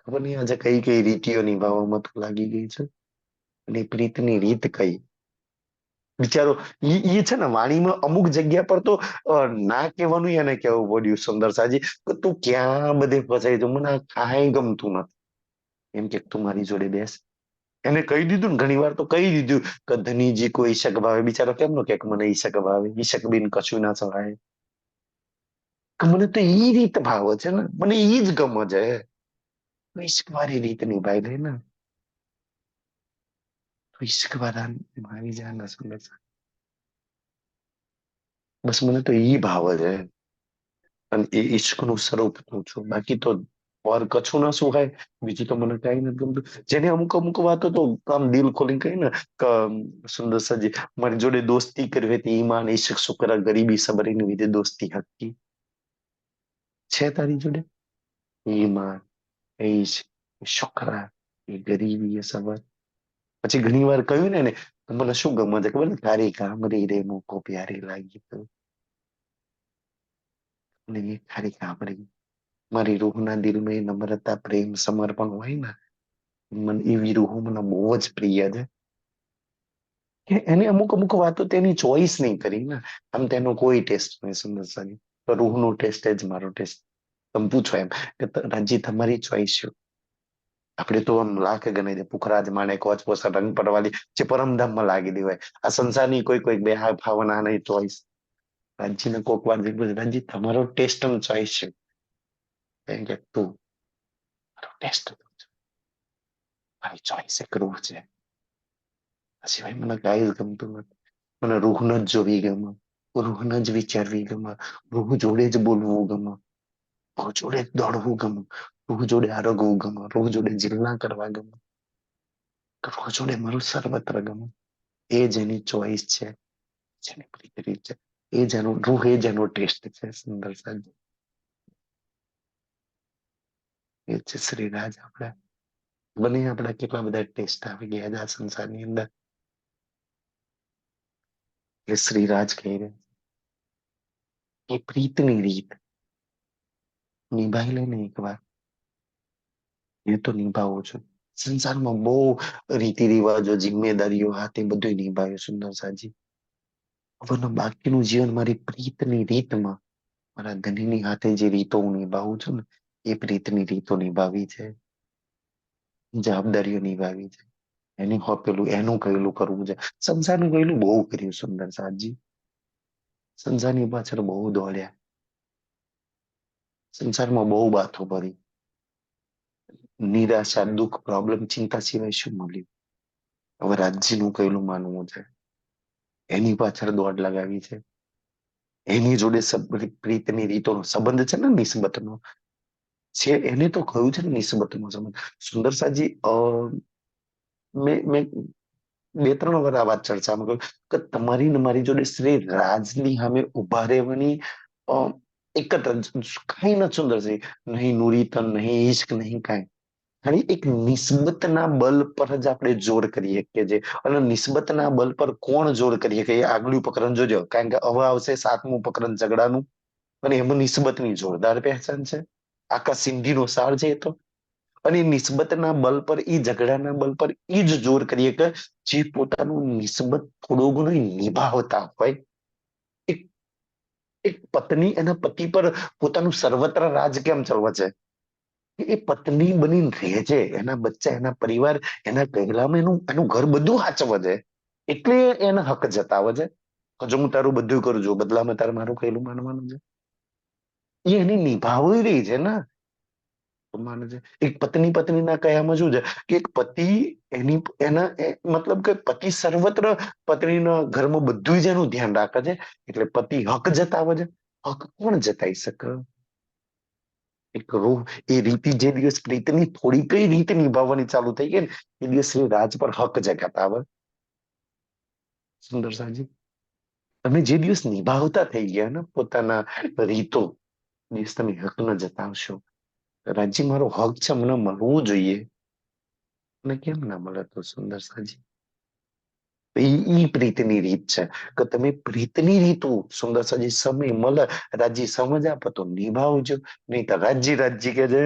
ખબર નહીં આજે કઈ કઈ રીતિઓ નિભાવવામાં તું લાગી ગઈ છે. અને એ પ્રીતની રીત કઈ? બિચારો ઈ છે ને વાણીમાં અમુક જગ્યા પર તો ના કહેવાનું એને કેવું પડ્યું સુંદર સાજી કે તું ક્યાં બધે ફસાઈ તું મને આ કાંઈ ગમતું નથી. એમ કે તું મારી જોડે બેસ. એને કહી દીધું ને ઘણી વાર તો કહી દીધું કે ધનીજી કોઈ ઈશક ભાવે. બિચારો કેમનો કે મને ઈશક ભાવે, ઈશક બિન કશું ના સવાય. કે મને તો ઈ રીત ભાવે છે ને, મને ઈ જ ગમે છે. ઈશ્ક વાળી રીત નિભાઈ લે ને તો ઈશ્ક વાળા આવી જાય ને સુંદર. બસ મને તો ઈ ભાવે છે અને એ ઈશ્કનું સ્વરૂપ હું છું. બાકી તો ઓર કશું ના શું હોય બીજું તો મને કઈ નથી ગમતું. જેને અમુક અમુક વાતો તો આમ દિલ ખોલીને કહી ને કે સુંદર સજી મારી જોડે દોસ્તી કરવી હતી ઈમાન ઈશ્ક શુક્ર ગરીબી સબરીને લીધે દોસ્તી હકી છે તારી જોડે. ઈમાન ઈશ્ક શુક્ર એ ગરીબી એ સબર. પછી ઘણી વાર કહ્યું ને એને મને શું ગમે છે ખબર ને તારી કામરી રે મૂકો પ્યારી લાગી તો અને એ તારી કામરી મારી રૂહના દિલમાં એ નમ્રતા પ્રેમ સમર્પણ હોય ને મને એવી રૂહ મને બહુ જ પ્રિય છે કે એને અમુક અમુક વાતો તેની ચોઈસ નહીં કરી ને. આમ તેનો કોઈ ટેસ્ટ નહીં સુંદર સાની તો રૂહનો ટેસ્ટ જ મારો ટેસ્ટ. તમે પૂછો એમ કે રાજી તમારી ચોઈસ શું. આપણે તો આમ લાખ ગણાય દે પુખરાજ માણે કોચ પોસર રંગ પરવાલી જે પરમધામમાં લાગી દી હોય આ સંસારની કોઈ કોઈ બે ભાવના નહીં ચોઈસ. રાજીને કોક વાર રાજી તમારો ટેસ્ટ ચોઈસ છે એમ કે તું મારો ટેસ્ટ મારી ચોઈસ એક રૂહ છે. પછી ભાઈ મને કાંઈ જ ગમતું નથી. મને રૂહને જ જોવી ગમે, રૂહને જ વિચારવી ગમે, રૂહ જોડે જ બોલવું ગમે, રૂહ જોડે જ દોડવું ગમે, રૂહ જોડે આરોગવું ગમે, રૂહ જોડે જીલના કરવા ગમે, રૂહ જોડે મારું સર્વત્ર ગમે. એ જ એની ચોઈસ છે, જેની પ્રીતિ છે. એ જેનો રૂહ એ જેનો ટેસ્ટ છે સુંદર સાહેબ. એ છે શ્રીરાજ. આપણા બને આપણા કેટલા બધા ટેસ્ટ આવી ગયા છે આ સંસારની અંદર. એ શ્રીરાજ કહી રહ્યા એ પ્રીતની રીત નિભાઈ લે ને એક વાર એ તો નિભાવું છું. સંસારમાં બહુ રીતિ રિવાજો જિમ્મેદારીઓ હા તે બધું નિભાવ્યું સુંદર સાજી. હવે બાકીનું જીવન મારી પ્રીતની રીતમાં મારા ધણીની હાથે જે રીતો હું નિભાવું છું ને એ પ્રીતની રીતો નિભાવી છે, જવાબદારીઓ નિભાવી છે. એની પેલું એનું કહેલું કરવું છે. સંસારનું કહેલું બહુ કર્યું સુંદર સાજી. સંસારની પાછળ બહુ દોડ્યા, સંસારમાં બહુ બાથો ભરી. નિરાશા દુઃખ પ્રોબ્લેમ ચિંતા સિવાય શું મળ્યું. હવે રાજ્યનું કહેલું માનવું છે, એની પાછળ દોડ લગાવી છે. એની જોડે પ્રીતની રીતોનો સંબંધ છે ને નિસ્બતનો છે. એને તો કહ્યું છે ને નિસ્બતનો સંબંધ સુંદર સાજી. મેં બે ત્રણ વાર આ વાત ચર્ચામાં કહ્યું કે તમારી ને મારી જોડે શ્રી રાજની સામે ઉભા રહેવાની અ, એક જ કઈ નથી સુંદર છે. નહીં નુરીતન નહીં ઈશ્ક નહીં કાંઈ. ખાલી એક નિસ્બતના બલ પર જ આપણે જોર કરીએ કે જે અને નિસ્બતના બલ પર કોણ જોર કરીએ કે એ આગલું પ્રકરણ જોજો કારણ કે હવે આવશે 7મું પ્રકરણ ઝઘડાનું અને એમાં નિસ્બતની જોરદાર પહેચાન છે. આખા સિંધીનો સાર છે એ તો. અને એ નિસ્બતના બલ પર એ ઝઘડાના બલ પર એ જ જોર કરીએ કે જે પોતાનું નિસ્બત થોડો ઘણો નિભાવતા હોય. એક એક પત્ની એના પતિ પર પોતાનું સર્વત્ર રાજ કેમ ચલવે છે. એ પત્ની બનીને રહે છે, એના બચ્ચા એના પરિવાર એના કહેલામાં એનું એનું ઘર બધું સાચવે છે. એટલે એને હક જતાવે છે કે જો હું તારું બધું કરું છું બદલામાં તારે મારું કહેલું માનવાનું છે. એ એની નિભાવી રહી છે ને માને છે. એક પત્ની પત્નીના કયામાં શું છે કે એક પતિ મતલબ કે પતિ સર્વત્ર પત્નીના ઘરમાં બધું જ એનું ધ્યાન રાખે છે. એટલે પતિ હક જતાવે છે. હક કોણ જતાઈ શકે. એક રૂહ એ રીતિ જે દિવસ પ્રીતની થોડી કઈ રીતે નિભાવવાની ચાલુ થઈ ગઈ ને એ દિવસ એ રાજ પર હક જગાતા આવે સુંદર સાજી. તમે જે દિવસ નિભાવતા થઈ ગયા ને પોતાના રીતો દિવસ તમે હક ન જતાવશો. રાજ્ય મારો હક છે મને મળવું જોઈએ અને કેમ ના મળે તો સુંદર સાજી. ઈ પ્રીતની રીત છે કે તમે પ્રીતની રીતો સુંદર સાજી સમય મળે રાજી સમજ આપો તો નિભાવજો નહીં તો રાજ્ય રાજ્ય કે છે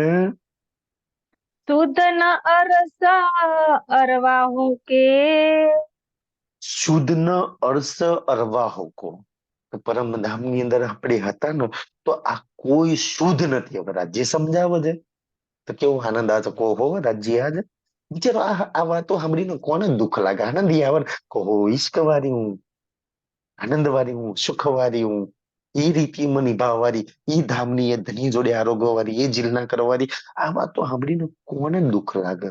સુધ ન અરસા અરવા હું કે શુદ્ધ ન અર્શ અર્વાહકો. તો પરમધામની અંદર આપણે હતા ને, તો આ કોઈ શુદ્ધ નથી. હવે રાજ્ય સમજાવે છે તો કેવો આનંદ આવે છે. કહો રાજ્ય આજે બિચારો આ વાતો સાંભળીને કોને દુઃખ લાગે? આનંદ આવે ને. કહો ઈશ્ક વાળી હું, આનંદ વાળી હું, સુખ વાળી હું, એ રીતિ માં નિભાવવાળી, એ ધામની એ ધની જોડે આરોગ્ય વાળી, એ જીલના કરવાળી. આ વાતો સાંભળીને કોને દુઃખ લાગે?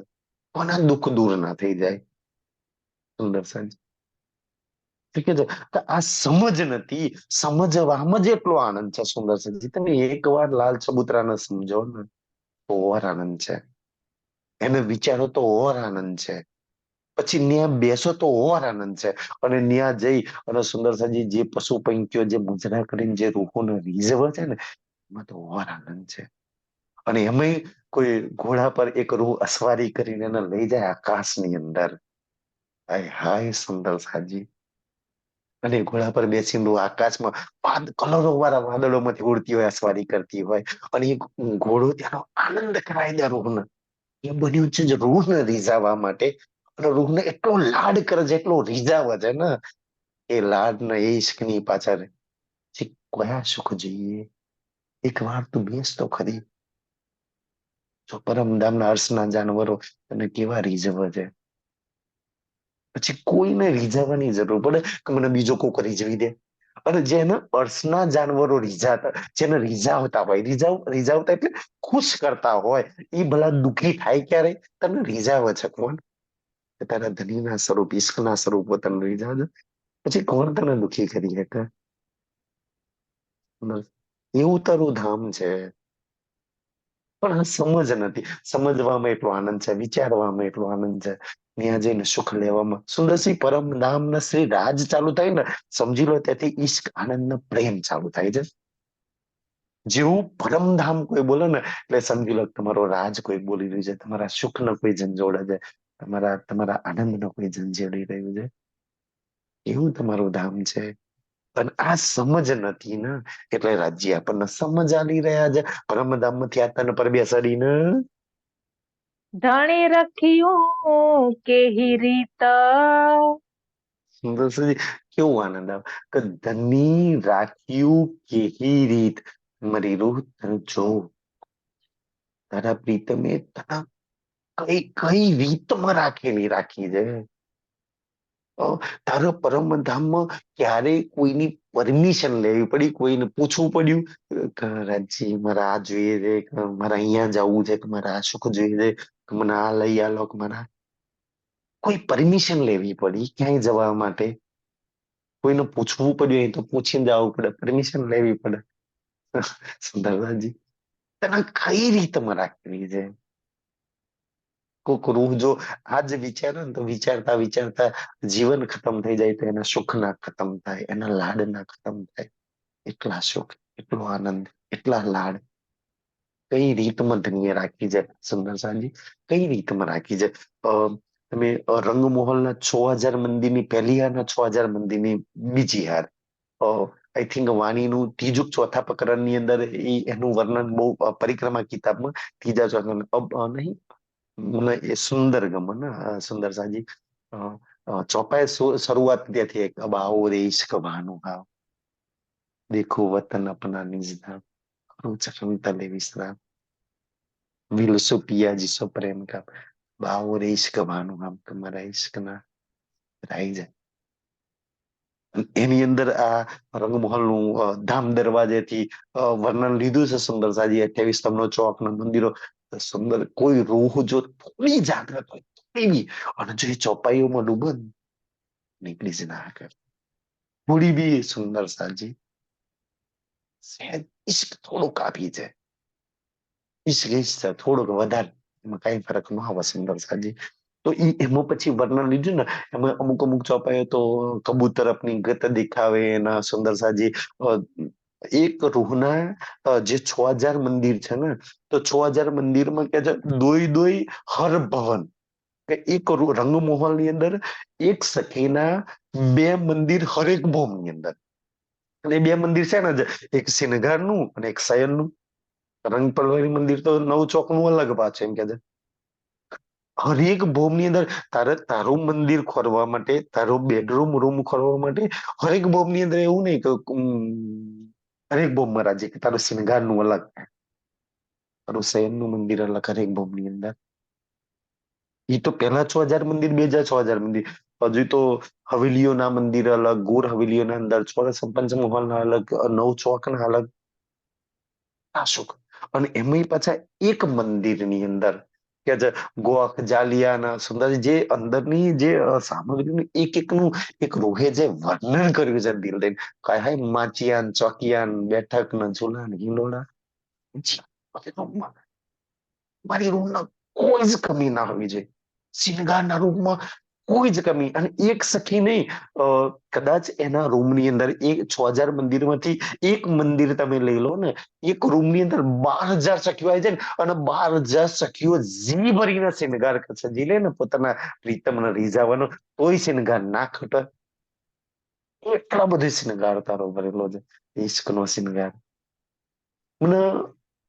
કોના દુઃખ દૂર ના થઈ જાય? સુંદર સાંજ કે છે કે આ સમજ નથી, સમજવામાં જ એટલો આનંદ છે. સુંદર સાંજ તમે એક વાર લાલ ચબુતરાને સમજો ને તો ઓર આનંદ છે. એને વિચારો તો ઓર આનંદ છે. પછી ત્યાં બેસો તો ઓર આનંદ છે. અને ત્યાં જઈ અને સુંદર સાજી જે પશુ પંખીઓ જે મુજરા કરીને જે રૂહોને રીઝવે છે ને, એમાં તો ઓર આનંદ છે. અને એમાંય કોઈ ઘોડા પર એક રૂહ અસવારી કરીને એને લઈ જાય આકાશની અંદર. હાય હાય સુંદર સાજી. અને ઘોડા પર બેસીને રૂહ આકાશમાં કલરો વાળા વાદળોમાંથી ઉડતી હોય, અસવારી કરતી હોય. અને એ ઘોડો ત્યાંનો આનંદ કરાય દે રૂહને. એ બન્યું છે જ રૂહને રીઝાવવા માટે. અને રૂહને એટલો લાડ કરે છે, એટલો રીઝાવે છે ને, એ લાડ ને એ ઇશ્કની પાછળ પછી કયા સુખ જોઈએ? એક વાર તું બેસ તો ખરી. જો પરમધામના હર્ષના જાનવરો તને કેવા રીઝવે છે. પછી કોઈને રીઝવવાની જરૂર પડે કે મને બીજો કોક રીઝવી દે? અને જેને અર્શના જાનવરો રીઝાતા, જેને રીઝાવતા હોય, રીઝાવતા એટલે ખુશ કરતા હોય, એ ભલા દુઃખી થાય ક્યારે? તને રીઝાવે છે કોણ? કે તારા ધનીના સ્વરૂપ, ઈશ્કના સ્વરૂપ તને રીઝાવે. પછી કોણ તને દુઃખી કરી શકે? એવું તારું ધામ છે. પણ આ સમજ નથી. સમજવામાં એટલો આનંદ છે, વિચારવામાં એટલો આનંદ છે, ત્યાં જઈને સુખ લેવામાં. સુંદરસિંહ પરમધામ ને શ્રી રાજ ચાલુ થાય ને, સમજી લો ત્યાંથી ઈશ્ક આનંદ ને પ્રેમ ચાલુ થાય છે. જેવું પરમધામ કોઈ બોલે ને એટલે સમજી લો તમારો રાજ કોઈ બોલી રહ્યું છે, તમારા સુખ નો કોઈ ઝંઝોડે છે, તમારા તમારા આનંદ નો કોઈ ઝંઝેડી રહ્યું છે. એવું તમારું ધામ છે. પણ આ સમજ નથી ને, એટલે રાજ્ય આપણને સમજ આલી રહ્યા છે. પરમધામ માંથી આતાને પર બેસાડીને ધણી રખિયું કેહી રીત, સુંદરજી કેવું આનંદ આવે કે ધની રાખ્યું કેહી રીત. મારી રૂહ તને જોઉં, તારા પ્રીતમે તારા કઈ કઈ રીતમાં રાખી છે. તારો પરમધામમાં ક્યારે કોઈની પરમિશન લેવી પડી? કોઈને પૂછવું પડ્યું કે રાજી મારે આ જોઈએ છે, કે મારે અહીંયા જવું છે, કે મારે આ સુખ જોઈએ છે, કે મને આ લઈ આલો, કે મારા કોઈ પરમિશન લેવી પડી ક્યાંય જવા માટે? કોઈને પૂછવું પડ્યું? એ તો પૂછીને જવું પડે, પરમિશન લેવી પડે. સુંદરલાલજી તને કઈ રીતમાં રાખવી છે? કોક રૂહ જો આજ વિચારે ને તો વિચારતા વિચારતા જીવન ખતમ થઈ જાય, તો એના સુખ ના ખતમ થાય, એના લાડ ના ખતમ થાય. એટલા સુખ, એટલો આનંદ, એટલા લાડ કઈ રીતમાં ધન્ય રાખી છે સુંદરસાજી? કઈ રીતમાં રાખી છે? તમે રંગમહોલના 6000 મંદિરની પહેલી હાર ને 6000 મંદિરની બીજી હાર, આઈ થિંક વાણીનું ત્રીજું ચોથા પ્રકરણની અંદર એનું વર્ણન બહુ પરિક્રમા કિતાબમાં ત્રીજા ચોથા નહીં, મને એ સુંદર ગમે ને સુંદર સાજી. ચોપાએ શરૂઆત ત્યાંથી, એક अब आओ रे इश्क भानु भाव, देखो वतन अपना निज धाम, करो चरण तले विश्राम, વિલસો પિયાજી સો પ્રેમ કા, બાવો રે ઇશ્ક ભાનું આમ તમારા ઇશ્ક ના રાઈ જાય. એની અંદર આ રંગમહલનું ધામ દરવાજેથી વર્ણન લીધું છે સુંદર સાજી. 28 સ્તંભનો ચોક ના મંદિરો સુંદર. કોઈ રૂહ જો થોડી જાગૃત હોય થોડી બી, અને જો એ ચોપાઈઓમાં ડૂબે ને, નીકળી જ ના કરે થોડી બી. સુંદર સાજી સહેજ ઇશ્ક થોડુંક આપી છે, ઇશ્ક ઇશ્ક થોડુંક વધારે, એમાં કઈ ફરક ન આવે સુંદર સાજી. તો એમાં પછી વર્ણન લીધું ને, એમાં અમુક અમુક ચોપાઈઓ તો કબૂતર આપની ગત દેખાવે એના સુંદર સાજી. એક રૂહના જે 6000 મંદિર છે ને, તો 6000 મંદિરમાં કે છે દોઈ દોઈ હર ભવન, કે એક રંગમહોલ ની અંદર એક સખીના બે મંદિર હરેક ભવન ની અંદર. અને બે મંદિર છે ને, એક સિનગારનું અને એક શયનનું. રંગપલવરી મંદિર તો નવ ચોક નું અલગ પાછું એમ કે છે. હરેક ભોમ ની અંદર તારું મંદિર ખોરવા માટે, તારો રૂમ ખોરવા માટે, હરેક ભોમ ની અંદર એવું નહીં કે હરેક ભોમમાં રાજી કે તારું શિંગાર નું અલગ, તારું શયન નું મંદિર અલગ હરેક ભોમ ની અંદર. એ તો પેલા 6000 મંદિર, 2000 મંદિર. હજુ તો હવેલીઓના મંદિર અલગ, ગોર હવેલીઓના અંદર ચોરસ પંચમહાલ ના અલગ, નવ ચોક ના અલગ. આ શું? અને એમાંય પાછા એક મંદિરની અંદર કે જે ગોખ જાલિયાના સુંદર જે અંદરની જે સામગ્રીનું એક એકનું એક રૂહે જે વર્ણન કર્યું છે દિલ દઈને, કાંઈ માચિયાન ચોકિયાન બેઠક ના ઝૂલા ને હિંડોળા. જી, હવે તો મારી રૂમના કોઈ જ કમી ના હોવી જોઈએ. શિંગારના રૂમમાં કોઈ જ કમી. અને એક સખી નહીં, કદાચ એના રૂમની અંદર 6000 મંદિરમાંથી એક મંદિર તમે લઈ લો ને, એક રૂમની અંદર 12000 સખીઓ આવી જાય ને, અને 12000 સખીઓ જી ભરીને શિંગાર સજી લે ને પોતાના પ્રીતમને રીઝાવાનો, તોય શિંગાર ના ખટે. એટલા બધો શિંગાર તારો ભરેલો છે, ઇશ્કનો શિંગાર. મને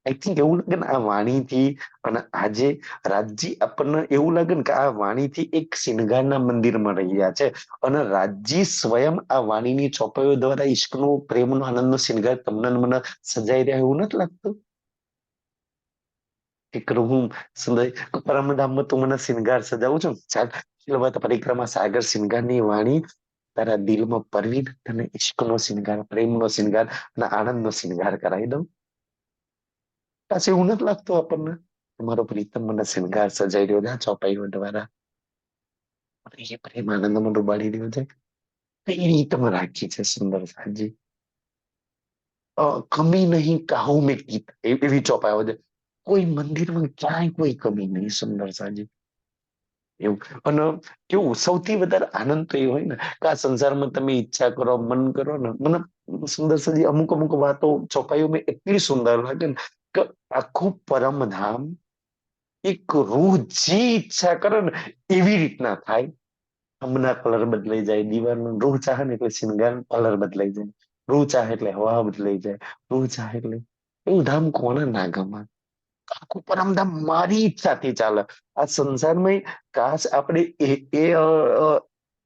આઈ થિંક એવું લાગે ને આ વાણીથી, અને આજે રાજજી આપણને એવું લાગે ને કે આ વાણીથી એક શિણગારના મંદિરમાં રહ્યા છે, અને રાજજી સ્વયં આ વાણીની ચોપાઈઓ દ્વારા ઈશ્કનો, પ્રેમનો, આનંદનો શિણગાર તમને ને મને સજાઈ રહ્યા એવું નથી લાગતું? એક હું સુંદર પરમધામમાં તું મને શિણગાર સજાવું છું, ચાલ ચલો પરિક્રમા સાગર શિણગારની વાણી તારા દિલમાં પરવીન તને ઈશ્કનો શિણગાર, પ્રેમનો શિણગાર અને આનંદનો શિણગાર કરાવી દઉં. પાછું એવું નથી લાગતું આપણને તમારો પ્રીતમ મને શિંગાર સજાઈ રહ્યો છે આ ચોપાઈઓ દ્વારા, એ પ્રેમ આનંદમાં ડુબાડી રહ્યો છે. એ રીતમાં રાખી છે સુંદર સાજી. કમી નહીં કાહુ મેં ગીત, એવી ચોપાઈઓ છે. કોઈ મંદિરમાં ક્યાંય કોઈ કમી નહીં સુંદર સાજી. એવું. અને કેવું સૌથી વધારે આનંદ તો એ હોય ને કે આ સંસારમાં તમે ઈચ્છા કરો, મન કરો ને, મને સુંદર સાજી અમુક અમુક વાતો ચોપાઈઓ મેં એટલી સુંદર લાગે ને કે આખું પરમધામ એક રૂહ જે ઈચ્છા કરે ને એવી રીતના થાય. હમણાં કલર બદલાઈ જાય, દીવાનો રૂહ ચાહે ને એટલે શિંગાર કલર બદલાઈ જાય, રૂહ ચાહે એટલે હવા બદલાઈ જાય, રૂહ ચાહે એટલે એવું ધામ કોને ના ગમે? આખું પરમધામ મારી ઈચ્છાથી ચાલે. આ સંસારમાં કાશ આપણે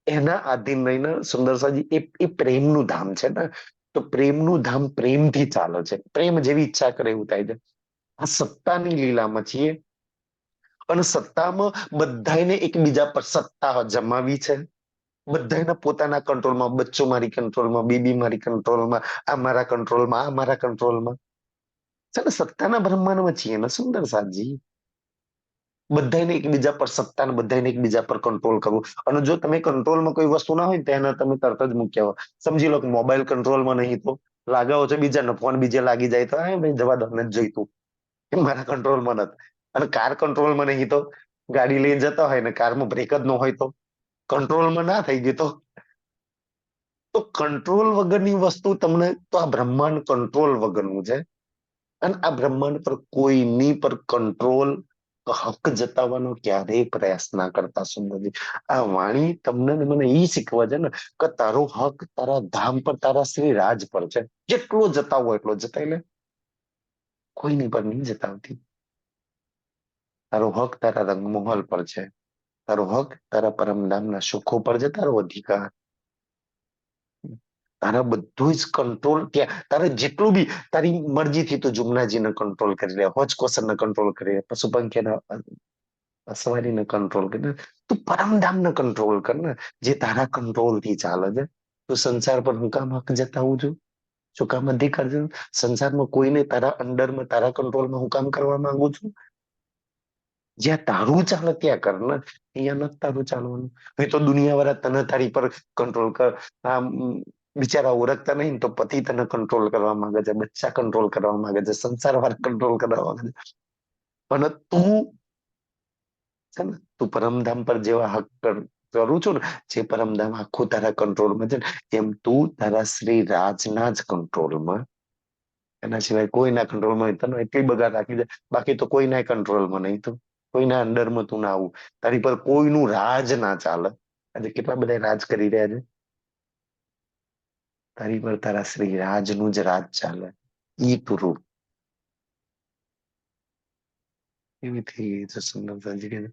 એના આધીન રહીને સુંદર સાજી એ પ્રેમનું ધામ છે ને, તો પ્રેમનું ધામ પ્રેમથી ચાલે છે, પ્રેમ જેવી ઈચ્છા કરે એવું થાય છે. આ સત્તાની લીલામાં છીએ, અને સત્તામાં બધાને એકબીજા પર સત્તા જમાવી છે. બધાને પોતાના કંટ્રોલમાં, બચ્ચો મારી કંટ્રોલમાં, બેબી મારી કંટ્રોલમાં, આ મારા કંટ્રોલમાં, આ મારા કંટ્રોલમાં. ચાલો સત્તાના બ્રહ્માંડમાં છીએ ને સુંદર સાજી. બધાને એકબીજા પર સત્તા ને બધાને એકબીજા પર કંટ્રોલ કરવું. અને જો તમે કંટ્રોલમાં કોઈ વસ્તુ ના હોય તેને તમે તરત જ મૂક્યા હોય. સમજી લો કે મોબાઈલ કંટ્રોલમાં નહીં તો લાગાવો છે બીજાને ફોન, બીજે લાગી જાય તો ભાઈ જવા દો નથી જોઈતું, એ મારા કંટ્રોલમાં નથી. અને કાર કંટ્રોલમાં નહીં તો ગાડી લઈને જતા હોય ને કારમાં બ્રેક જ ન હોય તો કંટ્રોલમાં ના થઈ ગયું તો કંટ્રોલ વગરની વસ્તુ તમને, તો આ બ્રહ્માંડ કંટ્રોલ વગરનું છે. અને આ બ્રહ્માંડ પર કોઈની પર કંટ્રોલ હક જતાવવાનો ક્યારેય પ્રયાસ ના કરતા સુંદરજી. આ વાણી તમને ને મને એ શીખવા છે ને કે તારો હક તારા ધામ પર, તારા શ્રી રાજ પર છે. જેટલો જતાવો એટલો જતાઈ લે, કોઈની પર નહીં જતાવતી. તારો હક તારા રંગમહોલ પર છે, તારો હક તારા પરમધામના સુખો પર છે, તારો અધિકાર. તારા બધું જ કંટ્રોલ ત્યાં, તારે જેટલું બી તારી મરજીથી તું જુમનાજીને કંટ્રોલ કરી લે, હોજ કોસરને કંટ્રોલ કરી લે, પશુ પંખીને, સવારીને કંટ્રોલ કરી લે, તું પરમધામને કંટ્રોલ કર ને, જે તારા કંટ્રોલ થી ચાલે છે. તું સંસાર પર હું કામ હક જતાવું છું? શું કામ અધિકાર છે? સંસારમાં કોઈને તારા અંડરમાં, તારા કંટ્રોલમાં હું કામ કરવા માંગુ છું? જ્યાં તારું ચાલે ત્યાં કર ને, અહીંયા નથી તારું ચાલવાનું. નહીં તો દુનિયા વાળા તને તારી પર કંટ્રોલ કર. આમ બિચારા ઓળખતા નહીં ને તો પતિ તને કંટ્રોલ કરવા માંગે છે, બચ્ચા કંટ્રોલ કરવા માંગે છે, સંસાર વાળા કંટ્રોલ કરવા માંગે છે. અને તું છે ને, તું પરમધામ પર જેવા હક કરું છું ને, જે પરમધામ આખું તારા કંટ્રોલમાં છે ને, એમ તું તારા શ્રી રાજના જ કંટ્રોલમાં, એના સિવાય કોઈના કંટ્રોલમાં તને એટલી બગાડ રાખી દે. બાકી તો કોઈના કંટ્રોલમાં નહીં, તું કોઈના અંડરમાં તું ના આવું, તારી પર કોઈનું રાજ ના ચાલે. આજે કેટલા બધા રાજ કરી રહ્યા છે, તારી પર તારા શ્રી રાજનું જ રાજ ચાલે. ઈ તું એવી થઈ ગઈ છે સુંદર સાજી.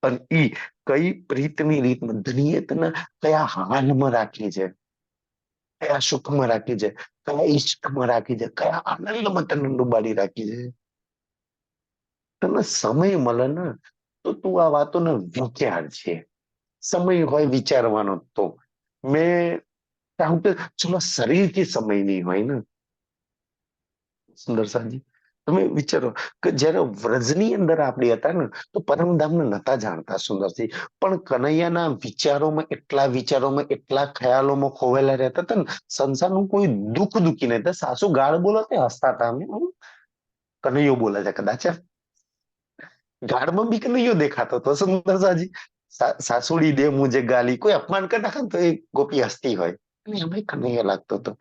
અને ઈ કઈ પ્રીતની રીતમાં ધણીએ તને કયા હાલમાં રાખી છે, કયા સુખમાં રાખી છે, કયા ઈશ્કમાં રાખી છે, કયા આનંદમાં તને ડુબાડી રાખી છે. તને સમય મળે ને તો તું આ વાતોને વિચાર છે. સમય હોય વિચારવાનો તો મેં કહું કે ચલો શરીરથી સમય નહીં હોય ને સુંદર સાજી, તમે વિચારો કે જયારે વ્રજની અંદર આપણે હતા ને તો પરમધામને નતા જાણતા સુંદરથી, પણ કનૈયાના વિચારોમાં, એટલા વિચારોમાં, એટલા ખ્યાલોમાં ખોવાયેલા રહેતા હતા ને, સંસારનું કોઈ દુઃખ દુખી નહીં. સાસુ ગાળ બોલો તે હસતા હતા અમે, કનૈયો બોલે છે કદાચ, ગાળમાં બી કનૈયો દેખાતો હતો સુંદર સાજી. સાસુડી દે મુझे ગાલી, કોઈ અપમાન કરી નાખે તો એ ગોપી હસતી હોય અને એમાં કનૈયો લાગતો હતો.